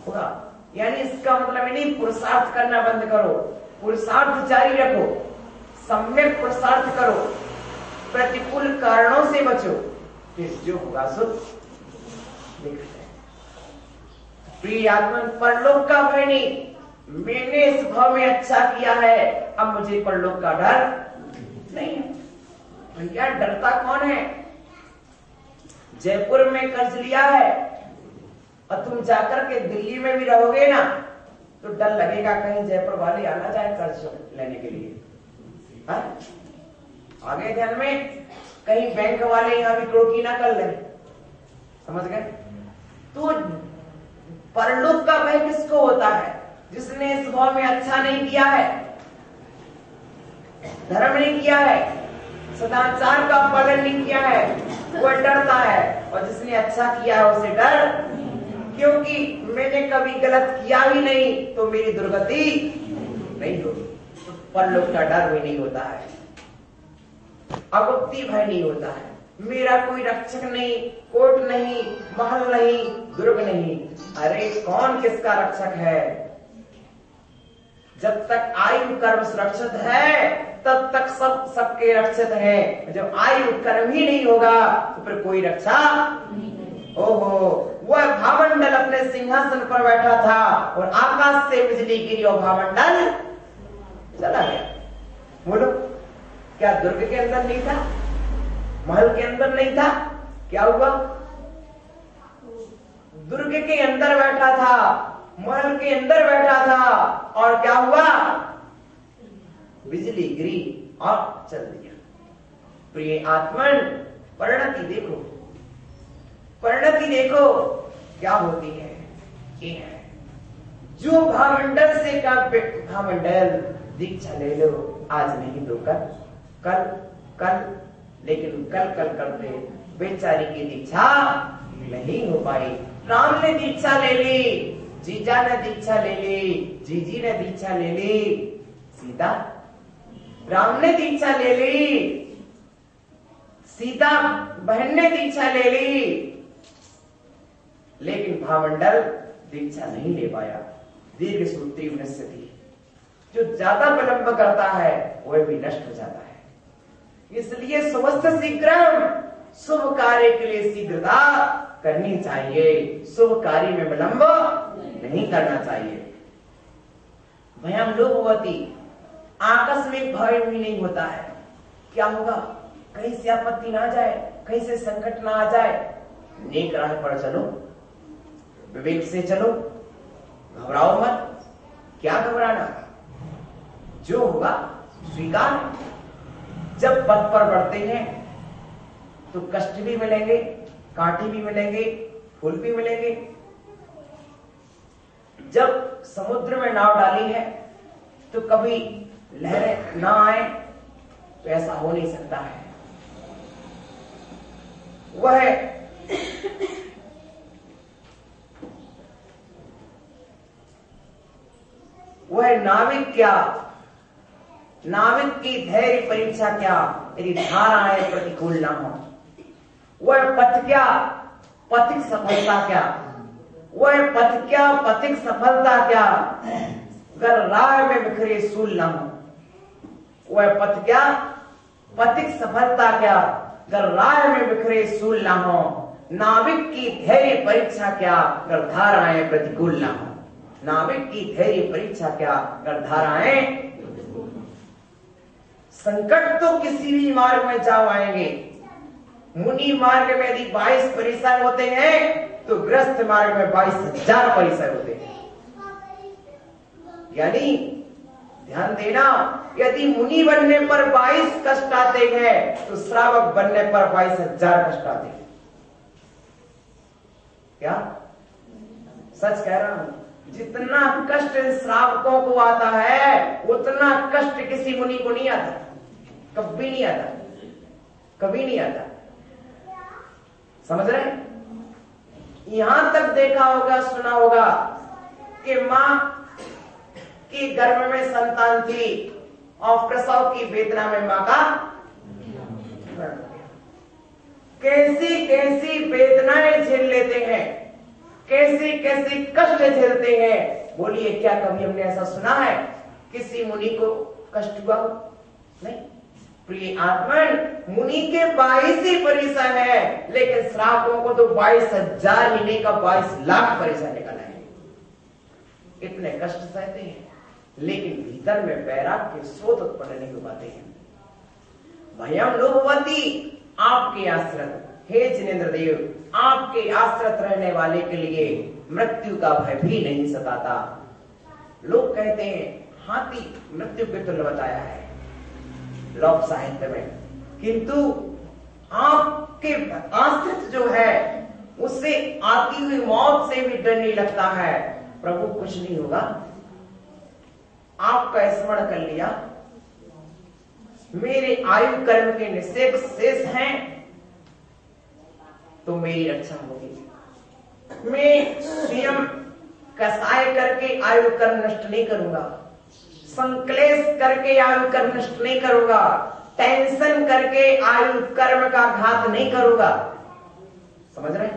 होगा। यानी इसका मतलब नहीं पुरुषार्थ करना बंद करो, पुरुषार्थ जारी रखो, सम्यक पुरुषार्थ करो, प्रतिकूल कारणों से बचो, फिर जो होगा सो देखते हैं। प्रिय आत्मन, परलोक का भय नहीं। मैंने इस भाव में अच्छा किया है, अब मुझे परलोक का डर नहीं है। भैया डरता कौन है? जयपुर में कर्ज लिया है और तुम जाकर के दिल्ली में भी रहोगे ना तो डर लगेगा कहीं जयपुर वाले आना जाए कर्ज लेने के लिए। हा? आगे ध्यान में, कहीं बैंक वाले यहां भी क्रोकी ना कर ले। समझ गए? तो परलोक का भय किसको होता है? जिसने इस भाव में अच्छा नहीं किया है, धर्म नहीं किया है, सदाचार का पालन नहीं किया है, वो डरता है। और जिसने अच्छा किया है उसे डर, क्योंकि मैंने कभी गलत किया ही नहीं तो मेरी दुर्गति नहीं होगी। तो परलोक का डर भी नहीं होता है, अगुप्ती भय नहीं होता है। मेरा कोई रक्षक नहीं, कोट नहीं, महल नहीं, दुर्ग नहीं। अरे कौन किसका रक्षक है? जब तक आयु कर्म सुरक्षित है तब तक सब सबके रक्षित हैं। जब आयु कर्म ही नहीं होगा तो फिर कोई रक्षा ओहो, वह भावमंडल अपने सिंहासन पर बैठा था और आकाश से बिजली गिरी और भावमंडल चला गया। बोलो, क्या दुर्ग के अंदर नहीं था? महल के अंदर नहीं था? क्या हुआ? दुर्ग के अंदर बैठा था, महल के अंदर बैठा था, और क्या हुआ? बिजली गिरी और चल दिया। प्रिय आत्मन, परिणति देखो, परिणति देखो क्या होती है। ये है जो भावमंडल से का भावमंडल दीक्षा ले लो, आज नहीं तो कल, कल कल, लेकिन कल कल करते बेचारी की दीक्षा नहीं हो पाई। राम ने दीक्षा ले ली, जीजा ने दीक्षा ले ली, जीजी ने दीक्षा ले ली, सीता, राम ने दीक्षा ले ली, सीता बहन ने दीक्षा ले ली, लेकिन भावमंडल दीक्षा नहीं ले पाया। दीर्घ सूत्री स्थिति, जो ज्यादा विलंब करता है वह भी नष्ट हो जाता है। इसलिए सुवस्थ शीघ्रम, शुभ कार्य के लिए शीघ्रता करनी चाहिए, शुभ कार्य में विलंब नहीं करना चाहिए। भयम लोभवती, आकस्मिक भय भी नहीं होता है। क्या होगा? कहीं से आपत्ति ना आ जाए, कहीं से संकट ना आ जाए। नेक राह पर चलो, विवेक से चलो, घबराओ मत। क्या घबराना? जो होगा स्वीकार, जब पथ पर बढ़ते हैं तो कष्ट भी मिलेंगे, कांटे भी मिलेंगे, फूल भी मिलेंगे। जब समुद्र में नाव डाली है तो कभी लहरें ना आए तो ऐसा हो नहीं सकता है। वह नाविक क्या, नाविक की धैर्य परीक्षा क्या यदि धाराएं प्रतिकूल ना हो। वह पथ क्या, पथिक सफलता क्या, वह पथ क्या, पथिक सफलता क्या अगर राह में बिखरे सूल ना हो। वह पथ क्या, पथिक सफलता क्या अगर राह में बिखरे सूल ना हो। नाविक की धैर्य परीक्षा क्या अगर धाराएं प्रतिकूल ना हो। नाविक की धैर्य परीक्षा क्या अगर धाराएं। संकट तो किसी भी मार्ग में जा आएंगे। मुनि मार्ग में यदि 22 परिसर होते हैं तो गृहस्थ मार्ग में 22,000 परिसर होते हैं। यानी ध्यान देना, यदि मुनि बनने पर 22 कष्ट आते हैं तो श्रावक बनने पर 22,000 कष्ट आते हैं। क्या सच कह रहा हूं? जितना कष्ट श्रावकों को आता है उतना कष्ट किसी मुनि को नहीं आता, कभी नहीं आता, कभी नहीं आता। समझ रहे? यहां तक देखा होगा, सुना होगा कि मां की गर्भ में संतान थी और प्रसव की वेदना में मां का कैसी कैसी वेदनाएं झेल लेते हैं, कैसी कैसी कष्ट झेलते हैं। बोलिए क्या कभी हमने ऐसा सुना है किसी मुनि को कष्ट हुआ? नहीं। प्रिय आत्मन, मुनि के 22 ही परिसर है, लेकिन श्रावकों को तो 22,000 ही नहीं का 22 लाख परिसर निकला है। इतने कष्ट सहते हैं लेकिन भीतर में वैराग्य के स्रोत उत्पन्न नहीं हो पाते हैं। भयम लोभवती, आपके आश्रित हे जिनेंद्र देव, आपके आश्रित रहने वाले के लिए मृत्यु का भय भी नहीं सताता। लोग कहते हैं हाथी मृत्यु के तुल्य बताया है लोक साहित्य में, किंतु आपके आश्रित जो है उससे आती हुई मौत से भी डर नहीं लगता है। प्रभु कुछ नहीं होगा, आपका स्मरण कर लिया, मेरे आयु कर्म के निषेध शेष हैं तो मेरी रक्षा होगी। मैं स्वयं कसाय करके आयु कर्म नष्ट नहीं करूंगा, संक्लेश करके आयु कर्म नष्ट नहीं करूंगा, टेंशन करके आयु कर्म का घात नहीं करूंगा। समझ रहे?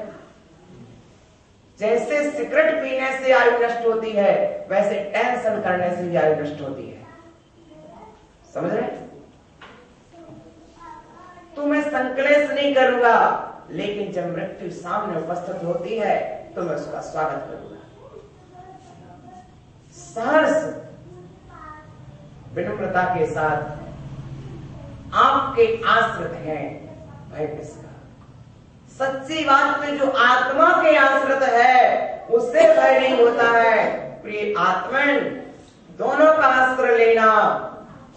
जैसे सिगरेट पीने से आयु नष्ट होती है वैसे टेंशन करने से भी आयु नष्ट होती है। समझ रहे? तो मैं संक्लेश नहीं करूंगा, लेकिन जब मृत्यु सामने उपस्थित होती है तो मैं उसका स्वागत करूंगा। सहर्ष विनम्रता के साथ आपके आश्रित हैं, भय किसका? सच्ची बात में जो आत्मा के आश्रित है उससे भय नहीं होता है। प्रिय आत्मन, दोनों का आश्रय लेना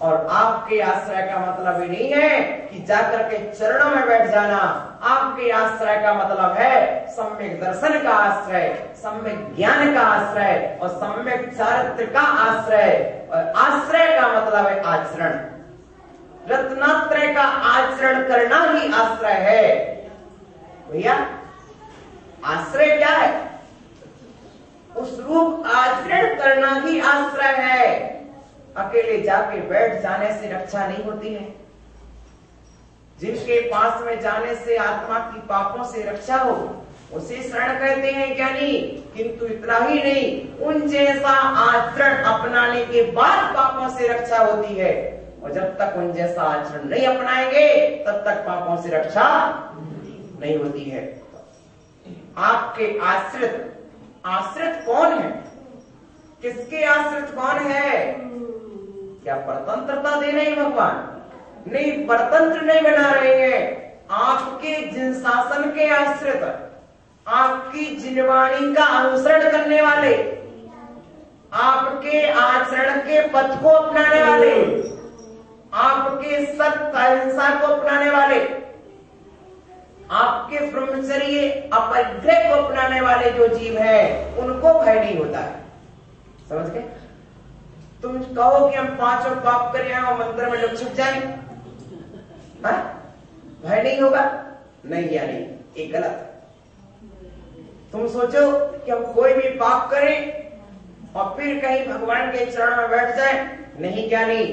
और आपके आश्रय का मतलब ये नहीं है कि जाकर के चरणों में बैठ जाना। आपके आश्रय का मतलब है सम्यक दर्शन का आश्रय, सम्यक ज्ञान का आश्रय और सम्यक चारित्र का आश्रय। और आश्रय का मतलब है आचरण। रत्नात्रय का आचरण करना ही आश्रय है। भैया आश्रय क्या है? उस रूप आचरण करना ही आश्रय है। अकेले जाके बैठ जाने से रक्षा नहीं होती है। जिनके पास में जाने से आत्मा की पापों से रक्षा हो उसे शरण कहते हैं ज्ञानी। किंतु इतना ही नहीं, उन जैसा आचरण अपनाने के बाद पापों से रक्षा होती है। और जब तक उन जैसा आचरण नहीं अपनाएंगे तब तक पापों से रक्षा नहीं होती है। आपके आश्रित, आश्रित कौन है? किसके आश्रित कौन है? क्या परतंत्रता दे रहे हैं भगवान? नहीं, परतंत्र नहीं बना रहे हैं। आपके जिन शासन के आश्रित, आपकी जिनवाणी का अनुसरण करने वाले, आपके आचरण के पथ को अपनाने वाले, आपके सत्य अहिंसा को अपनाने वाले, आपके ब्रह्मचर्य अपरिग्रह को अपनाने वाले जो जीव है उनको भय नहीं होता है। समझ गए? तुम कहो कि हम 5 और पाप करें और मंत्र में लोग छुप जाए, भय नहीं होगा? नहीं, यानी ये गलत। तुम सोचो कि हम कोई भी पाप करें और फिर कहीं भगवान के चरण में बैठ जाए, नहीं ज्ञानी,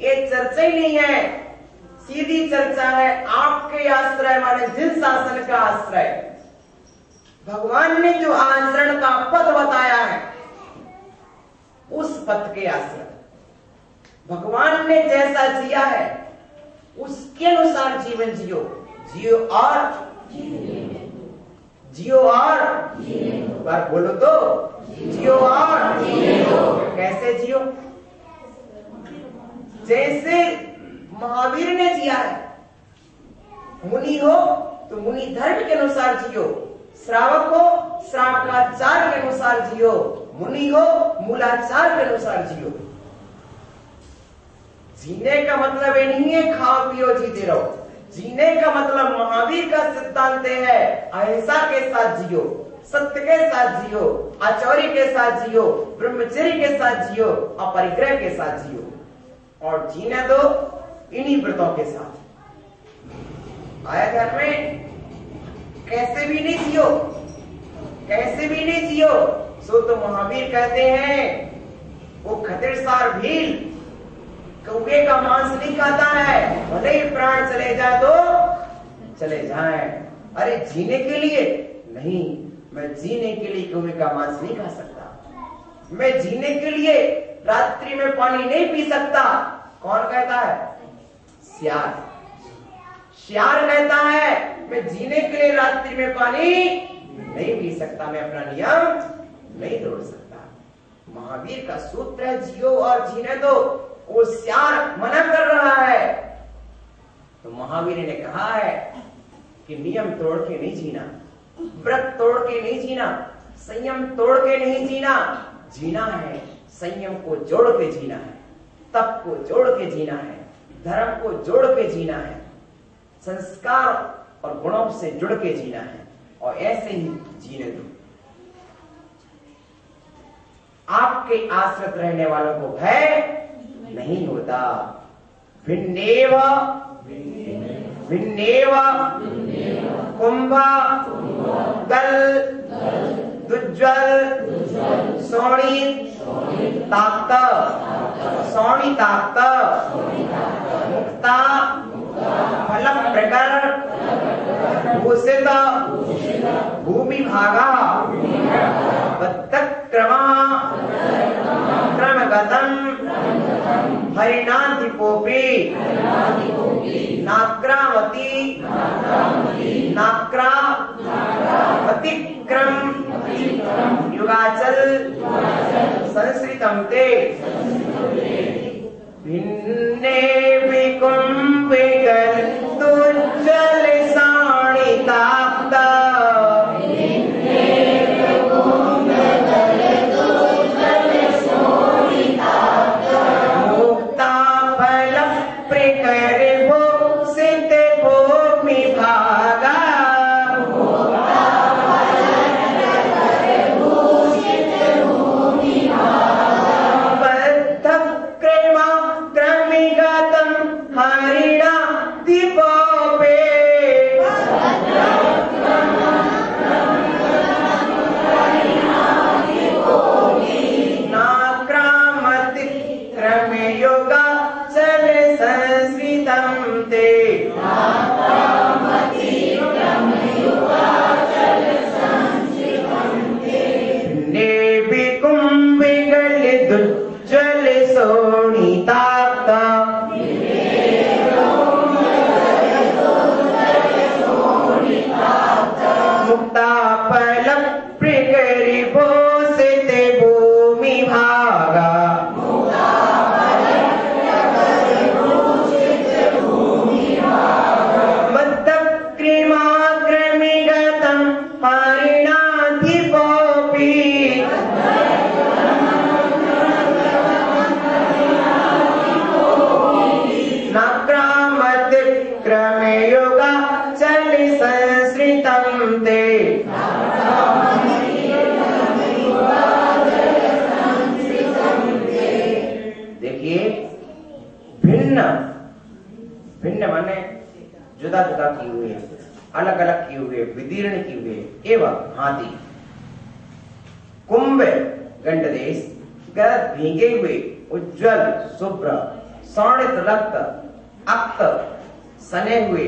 ये चर्चा ही नहीं है, सीधी चर्चा है आपके आश्रय माने जिन शासन का आश्रय, भगवान ने जो आचरण का पद बताया है उस पद के आश्रय, भगवान ने जैसा जिया है उसके अनुसार जीवन जियो, जियो और बार बोलो तो, जियो और कैसे जियो? जैसे महावीर ने जिया है। मुनि हो तो मुनि धर्म के अनुसार जियो, श्रावक हो श्रावकाचार के अनुसार जियो, मुनि हो मूलाचार के अनुसार जियो। जीने का मतलब ये नहीं है खाओ पियो जीते रहो, जीने का मतलब महावीर का सिद्धांत है अहिंसा के साथ जियो, सत्य के साथ जियो, आचौरी के साथ जियो, ब्रह्मचर्य के साथ जियो, अपरिग्रह के साथ जियो, और जीने दो इन्हीं व्रतों के साथ। आया ध्यान में? कैसे भी नहीं जियो, कैसे भी नहीं जियो। सो तो महावीर कहते हैं वो खतिरसार भील कौवे का मांस नहीं खाता है, भले ही प्राण चले जाए तो चले जाए। अरे जीने के लिए नहीं, मैं जीने के लिए कौवे का मांस नहीं खा सकता, मैं जीने के लिए रात्रि में पानी नहीं पी सकता। कौन कहता है? श्यार। श्यार कहता है मैं जीने के लिए रात्रि में पानी नहीं पी सकता, मैं अपना नियम नहीं तोड़ सकता। महावीर का सूत्र है जियो और जीने दो, वो श्यार मना कर रहा है। तो महावीर ने कहा है कि नियम तोड़ के नहीं जीना, व्रत तोड़ के नहीं जीना, संयम तोड़ के नहीं जीना, जीना है संयम को जोड़ के जीना है, तप को जोड़ के जीना है, धर्म को जोड़ के जीना है, संस्कार और गुणों से जुड़ के जीना है, और ऐसे ही जीने दो। आपके आश्रित रहने वालों को भय नहीं होता। भिन्नेव कुंभ गल दुज्ज्वल शोणिताक्त मुक्ता फल प्रकर भूषित भूमि भागा क्रमगतम हरिणाधिपोपी नाक्रामती अतिक्रम युगाचल संस्कृतम ते भिन्ने विकुंभे तुज्जल साणिताक्त मुक्ता फल प्रकर भूषित भूमि भागा बद्ध क्रमिगतम हरिणा दीपोपे नाक्रामति क्रमयोगा चल संस्कृतम ते कुंभिगल दुज्जल शोणिताक्त मुक्ता फल प्रकर भूषित भूमि भागा भिन्न माने जुदा जुदा किए हुए, अलग अलग किए हुए, विदीर्ण किए हुए एवं हाथी। कुंभ गंडदेश गरज भीगे हुए उज्जवल शुभ्र स्वर्णित रक्त अक्त सने हुए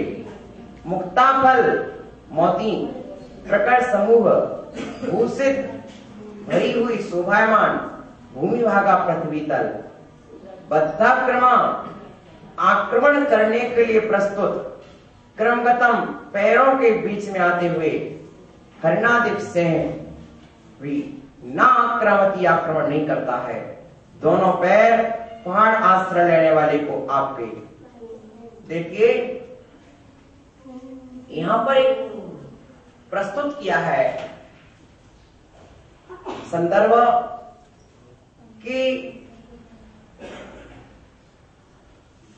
मुक्ताफल मोती प्रकट समूह भूषित भरी हुई शोभायमान भूमि भागा पृथ्वी तल बद्धाक्रमा आक्रमण करने के लिए प्रस्तुत क्रमगतम पैरों के बीच में आते हुए हरणादिक सिंह भी ना आक्रामती आक्रमण नहीं करता है। दोनों पैर पहाड़ आश्रय लेने वाले को आपके देखिए यहां पर एक प्रस्तुत किया है संदर्भ कि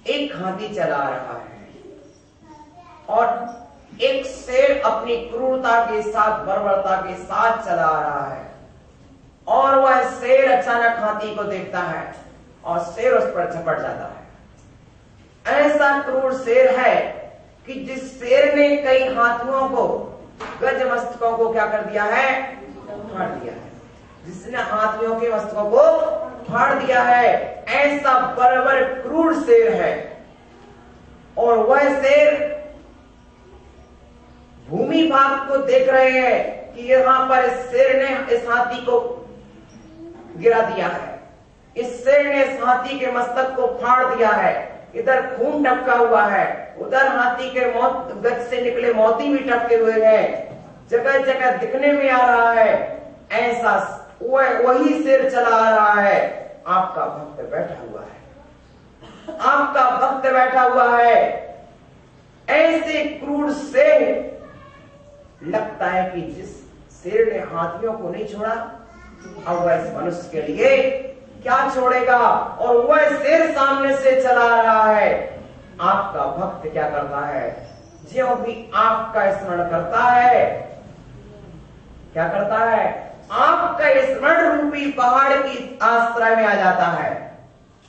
एक हाथी चला रहा है और एक शेर अपनी क्रूरता के साथ बर्बरता के साथ चला रहा है और वह शेर अचानक हाथी को देखता है और शेर उस पर झपट जाता है। ऐसा क्रूर शेर है कि जिस शेर ने कई हाथियों को गज मस्तकों को क्या कर दिया है, फाड़ दिया है, जिसने हाथियों के मस्तकों को फाड़ दिया है, ऐसा बर्बर क्रूर शेर है। और वह शेर भूमि भाग को देख रहे हैं कि यहां पर इस शेर ने इस हाथी को गिरा दिया है, इस शेर ने इस हाथी के मस्तक को फाड़ दिया है, इधर खून टपका हुआ है, उधर हाथी के मौत गज से निकले मोती भी टपके हुए हैं, जगह जगह दिखने में आ रहा है। ऐसा वही शेर चला आ रहा है। आपका भक्त बैठा हुआ है, आपका भक्त बैठा हुआ है। ऐसे क्रूर शेर लगता है कि जिस शेर ने हाथियों को नहीं छोड़ा अब वह इस मनुष्य के लिए क्या छोड़ेगा, और वह शेर सामने से चला रहा है। आपका भक्त क्या करता है, जो भी आपका स्मरण करता है, क्या करता है, आपका स्मरण रूपी पहाड़ की आश्रय में आ जाता है।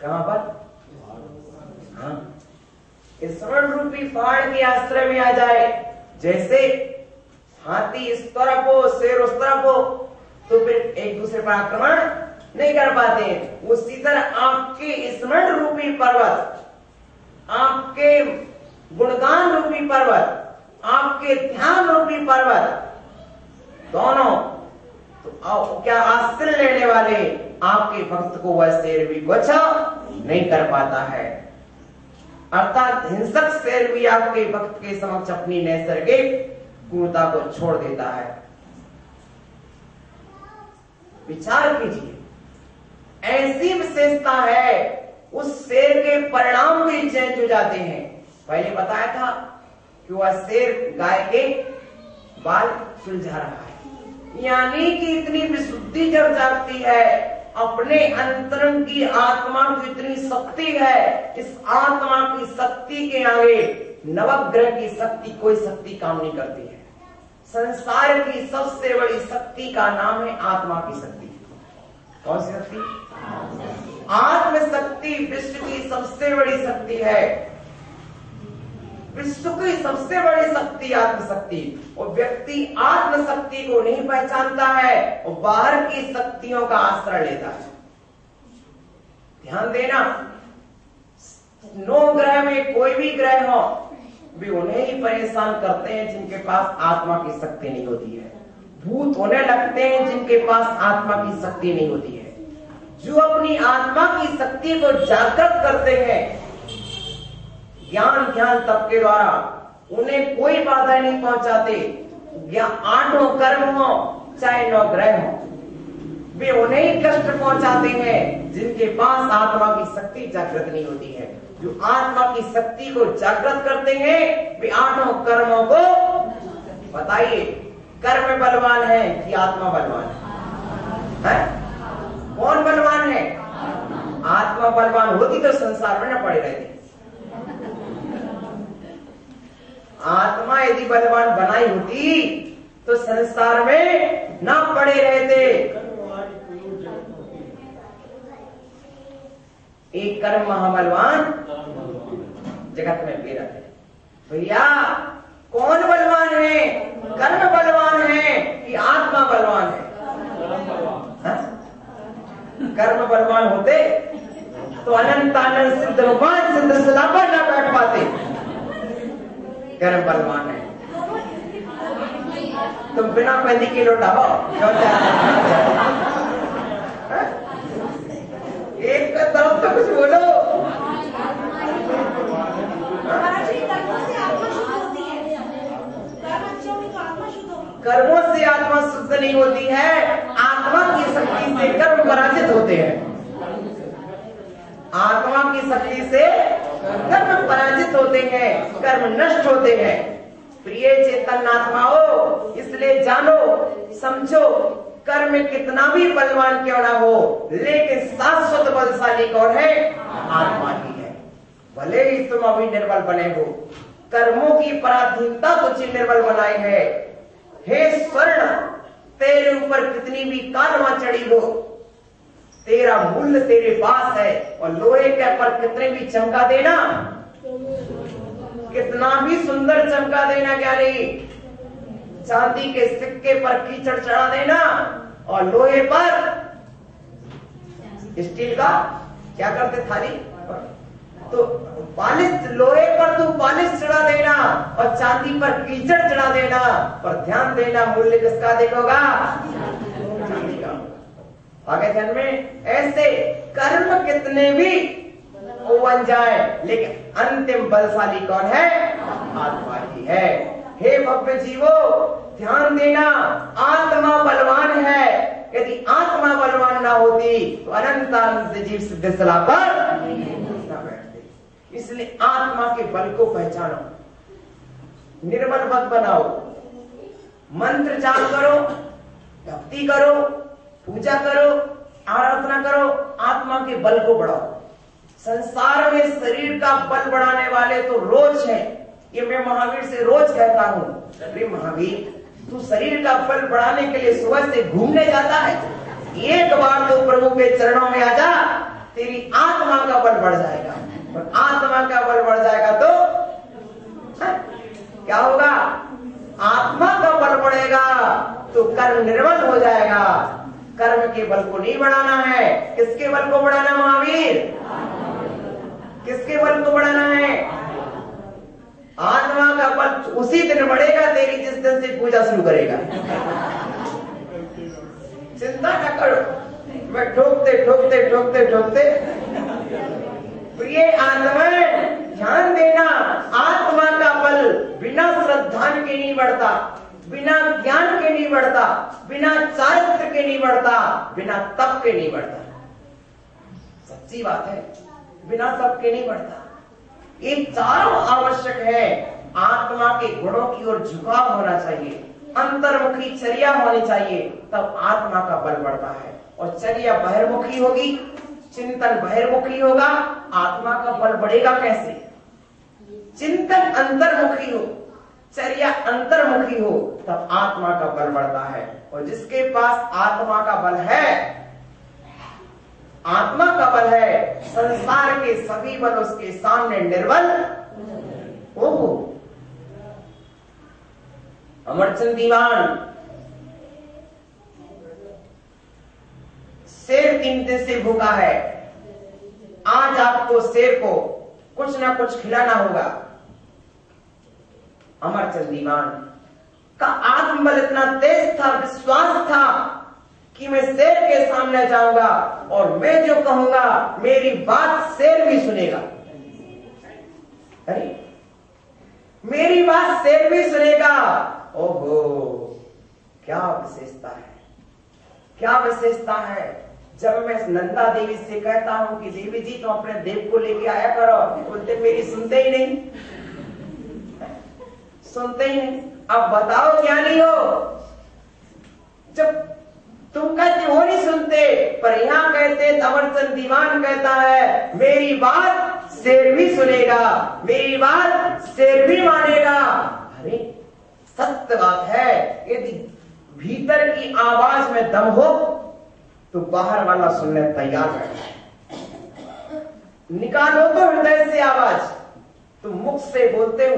कहां पर, हाँ, स्मरण रूपी पहाड़ के आश्रय में आ जाए। जैसे हाथी इस तरफ हो, शेर उस तरफ हो, तो फिर एक दूसरे पर आक्रमण नहीं कर पाते। उसी तरह आपके स्मरण रूपी पर्वत, आपके गुणगान रूपी पर्वत, आपके ध्यान रूपी पर्वत, दोनों तो क्या आश्रय लेने वाले आपके भक्त को वह शेर भी कुछ नहीं कर पाता है। अर्थात हिंसक शेर भी आपके भक्त के समक्ष अपनी नैसर्गिक क्रूरता को छोड़ देता है। विचार कीजिए, ऐसी विशेषता है उस शेर के परिणाम भी चेंज हो जाते हैं। पहले बताया था कि वह शेर गाय के बाल सुलझा रहा है, यानी कि इतनी विशुद्धि जब जागती है, अपने अंतरंग की आत्मा की इतनी शक्ति है, इस आत्मा की शक्ति के आगे नवग्रह की शक्ति कोई शक्ति काम नहीं करती है। संसार की सबसे बड़ी शक्ति का नाम है आत्मा की शक्ति। कौन सी शक्ति? आत्म शक्ति विश्व की सबसे बड़ी शक्ति है। विश्व की सबसे बड़ी शक्ति आत्मशक्ति। और व्यक्ति आत्म शक्ति को नहीं पहचानता है और बाहर की शक्तियों का आश्रय लेता है। ध्यान देना, 9 ग्रह में कोई भी ग्रह हो भी उन्हें ही परेशान करते हैं जिनके पास आत्मा की शक्ति नहीं होती है। भूत होने लगते हैं जिनके पास आत्मा की शक्ति नहीं होती है। जो अपनी आत्मा की शक्ति को जागृत करते हैं ज्ञान ध्यान तप के द्वारा, उन्हें कोई बाधा नहीं पहुंचाते। 8 कर्म हो चाहे 9 ग्रह हो, वे उन्हें ही कष्ट पहुंचाते हैं जिनके पास आत्मा की शक्ति जागृत नहीं होती है। जो आत्मा की शक्ति को जागृत करते हैं वे 8 कर्मों को, बताइए, कर्म बलवान है कि आत्मा बलवान है? कौन बलवान है? आत्मा बलवान होती तो संसार में न पड़े रहते। आत्मा यदि बलवान बनाई होती तो संसार में न पड़े रहते। एक कर्म महाबलवान जगत में विरत है। भैया कौन बलवान है? कर्म बलवान है कि आत्मा बलवान है? कर्म बलवान होते तो अनंत आनंद सिद्ध रूपान सिद्ध सदापा न बैठ पाते। कर्म बलवान है। तुम बिना पैदी के लौटा हो एक तरफ तो कुछ बोलो। कर्मों से आत्मा शुद्ध नहीं होती है, आत्मा की शक्ति से कर्म पराजित होते हैं। आत्मा की शक्ति से कर्म पराजित होते हैं, कर्म नष्ट होते हैं। प्रिय चेतन आत्माओं, इसलिए जानो समझो, कर्म कितना भी बलवान क्यों ना हो, लेकिन शाश्वत बलशाली कौन है? आत्मा ही है। भले ही तुम अभी निर्बल बने हो, कर्मों की पराधीनता तुझे निर्बल बनाई है। हे स्वर्ण, तेरे ऊपर कितनी भी कालवा चढ़ी हो, तेरा मूल्य तेरे पास है। और लोहे के पर कितने भी चमका देना, कितना भी सुंदर चमका देना ज्ञानी, चांदी के सिक्के पर कीचड़ चढ़ा देना और लोहे पर स्टील का क्या करते थाली, तो पालिश, लोहे पर तू पालिश चढ़ा देना और चांदी पर कीचड़ चढ़ा देना, पर ध्यान देना मूल्य किसका देखोगा? चांदी का। आगे ध्यान में, ऐसे कर्म कितने भी बन जाए, लेकिन अंतिम बलशाली कौन है? आत्मा ही है। हे भव्य जीवो, ध्यान देना, आत्मा बलवान है। यदि आत्मा बलवान ना होती तो अनंत आनंद जीव सिद्ध सलाह पर ना बैठते। इसलिए आत्मा के बल को पहचानो, निर्बल मत बनाओ। मंत्र जाप करो, भक्ति करो, पूजा करो, आराधना करो, आत्मा के बल को बढ़ाओ। संसार में शरीर का बल बढ़ाने वाले तो रोज हैं। ये मैं महावीर से रोज कहता हूँ, अरे महावीर, तू शरीर का बल बढ़ाने के लिए सुबह से घूमने जाता है, एक बार तो प्रभु के चरणों में आ जा, तेरी आत्मा का बल बढ़ जाएगा। और आत्मा का बल बढ़ जाएगा तो क्या होगा? आत्मा का बल बढ़ेगा तो कर्म निर्बल हो जाएगा। कर्म के बल को नहीं बढ़ाना है, किसके बल को बढ़ाना महावीर? किसके बल को बढ़ाना है? आत्मा का बल उसी दिन बढ़ेगा तेरी जिस दिन से पूजा शुरू करेगा। चिंता न करो, मैं ठोकते ठोकते ठोकते ठोकते। प्रिय आत्मा, ध्यान देना, आत्मा का बल बिना श्रद्धा के नहीं बढ़ता, बिना ज्ञान के नहीं बढ़ता, बिना चारित्र के नहीं बढ़ता, बिना तप के नहीं बढ़ता। सच्ची बात है, बिना तप के नहीं बढ़ता। ये चारों आवश्यक है। आत्मा के गुणों की ओर झुकाव होना चाहिए, अंतर्मुखी चर्या होनी चाहिए, तब आत्मा का बल बढ़ता है। और चर्या बहिर्मुखी होगी, चिंतन बहिर्मुखी होगा, आत्मा का बल बढ़ेगा कैसे? चिंतन अंतर्मुखी हो, चर्या अंतर्मुखी हो, तब आत्मा का बल बढ़ता है। और जिसके पास आत्मा का बल है, आत्मा का बल है, संसार के सभी बल उसके सामने निर्बल। ओहो, अमरचंद दीवान, शेर 3 दिन से भूखा है, आज आपको शेर को कुछ ना कुछ खिलाना होगा। अमरचंद दीवान का आत्मबल इतना तेज था, विश्वास था कि मैं शेर के सामने जाऊंगा और मैं जो कहूंगा मेरी बात शेर भी सुनेगा। अरे मेरी बात शेर भी सुनेगा। ओहो, क्या विशेषता है, क्या विशेषता है। जब मैं नंदा देवी से कहता हूं कि देवी जी तुम अपने देव को लेके आया करो, बोलते मेरी सुनते ही नहीं, सुनते ही नहीं। अब बताओ ज्ञानी हो, जब तुम कहते हो नहीं सुनते, पर यहां कहते अमरचंद दीवान कहता है मेरी बात शेर भी सुनेगा, मेरी बात शेर भी मानेगा। अरे सत्य बात है, यदि भीतर की आवाज में दम हो तो बाहर वाला सुनने तैयार है। निकालो तो हृदय से आवाज तुम मुख से बोलते हो,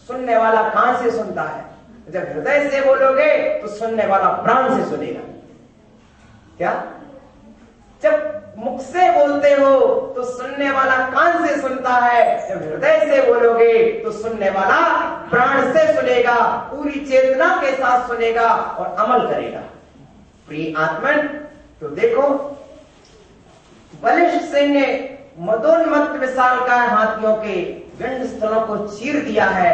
सुनने वाला कान से सुनता है। जब हृदय से बोलोगे तो सुनने वाला प्राण से सुनेगा। क्या? जब मुख से बोलते हो तो सुनने वाला कान से सुनता है, जब हृदय से बोलोगे तो सुनने वाला प्राण से सुनेगा, पूरी चेतना के साथ सुनेगा और अमल करेगा। प्रिय आत्मन, तो देखो बलिष्ठ सिंह ने मदोन्मत्त विशालकाय हाथियों के विंड स्थलों को चीर दिया है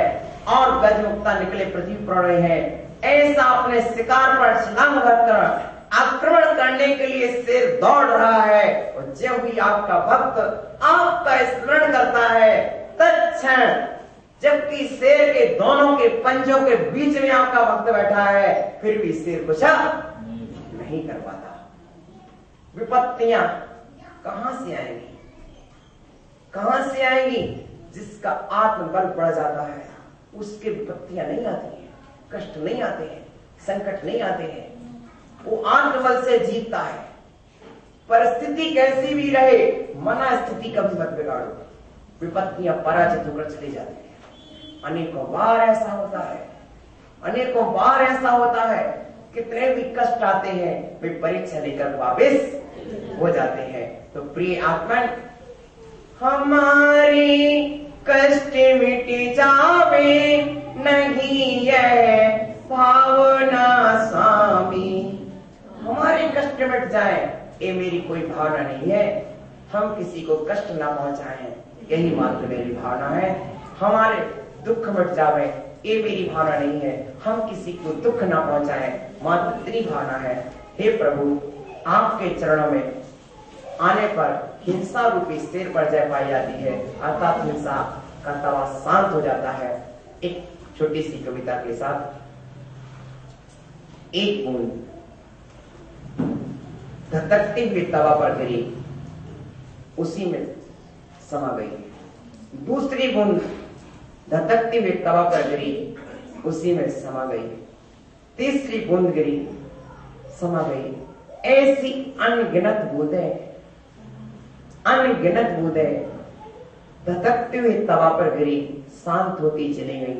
और गजमुक्ता निकले पृथ्वी पर रहे हैं। ऐसा अपने शिकार पर छलांग लगाकर आक्रमण करने के लिए शेर दौड़ रहा है, और जब भी आपका भक्त आपका स्मरण करता है तत्क्षण, जबकि शेर के दोनों के पंजों के बीच में आपका भक्त बैठा है, फिर भी शेर कुछ नहीं कर पाता। विपत्तियां कहां से आएंगी? कहां से आएंगी? जिसका आत्मबल बढ़ जाता है उसके विपत्तियां नहीं आती हैं, कष्ट नहीं आते हैं, संकट नहीं आते हैं। वो आत्मबल से जीतता है। परिस्थिति कैसी भी रहे, मना स्थिति कभी मत बिगाड़ो, विपत्तियां पराजित होकर चली जाती है। अनेकों बार ऐसा होता है, अनेकों बार ऐसा होता है। कितने भी कष्ट आते हैं वे परीक्षा लेकर वापस हो जाते हैं। तो प्रिय आत्मन, हमारी कष्ट मिट जावे नहीं यह भावना स्वामी। हमारे कष्ट मिट जाए ये मेरी कोई भावना नहीं है, हम किसी को कष्ट ना पहुंचाएं, यही मात्र मेरी भावना है। हमारे दुख मिट जावे ये मेरी भावना नहीं है, हम किसी को दुख ना पहुंचाएं, मात्र इतनी भावना है। हे प्रभु, आपके चरणों में आने पर हिंसा रूपी शेर पर जय पाई जाती है, अर्थात हिंसा का तवा शांत हो जाता है। एक छोटी सी कविता के साथ, एक बूंद धधकती हुई तवा पर गिरी, उसी में समा गई। दूसरी बूंद धधकती हुई तवा पर गिरी, उसी में समा गई। तीसरी बूंद गिरी, समा गई। ऐसी अनगिनत बूंदें, अनगिनत बूंदें धधकती हुई तवा पर गिरी, शांत होती चली गई,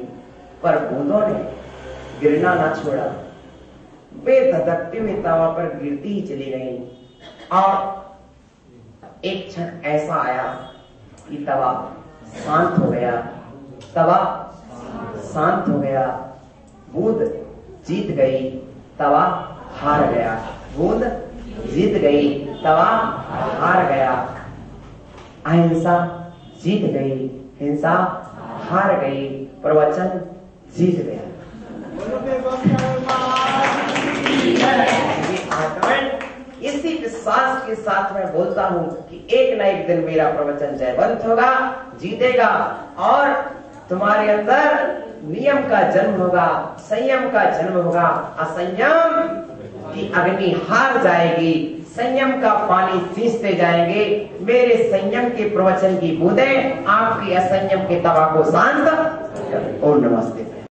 पर बूंदों ने गिरना ना छोड़ा। वे धधकती हुई तवा पर गिरती ही चली गई, और एक क्षण ऐसा आया कि तवा शांत हो गया। तवा शांत हो गया, बूंद जीत गई, तवा हार गया। बूंद जीत गई, तवा हार गया। अहिंसा जीत गई, हिंसा हार गई, प्रवचन जीत गया। इसी विश्वास के साथ मैं बोलता हूं कि एक न एक दिन मेरा प्रवचन जयवंत होगा, जीतेगा, और तुम्हारे अंदर नियम का जन्म होगा, संयम का जन्म होगा। असंयम की अग्नि हार जाएगी, संयम का पानी सींचते जाएंगे। मेरे संयम के प्रवचन की बूंदें आपकी असंयम के तवा को शांत। और नमस्ते।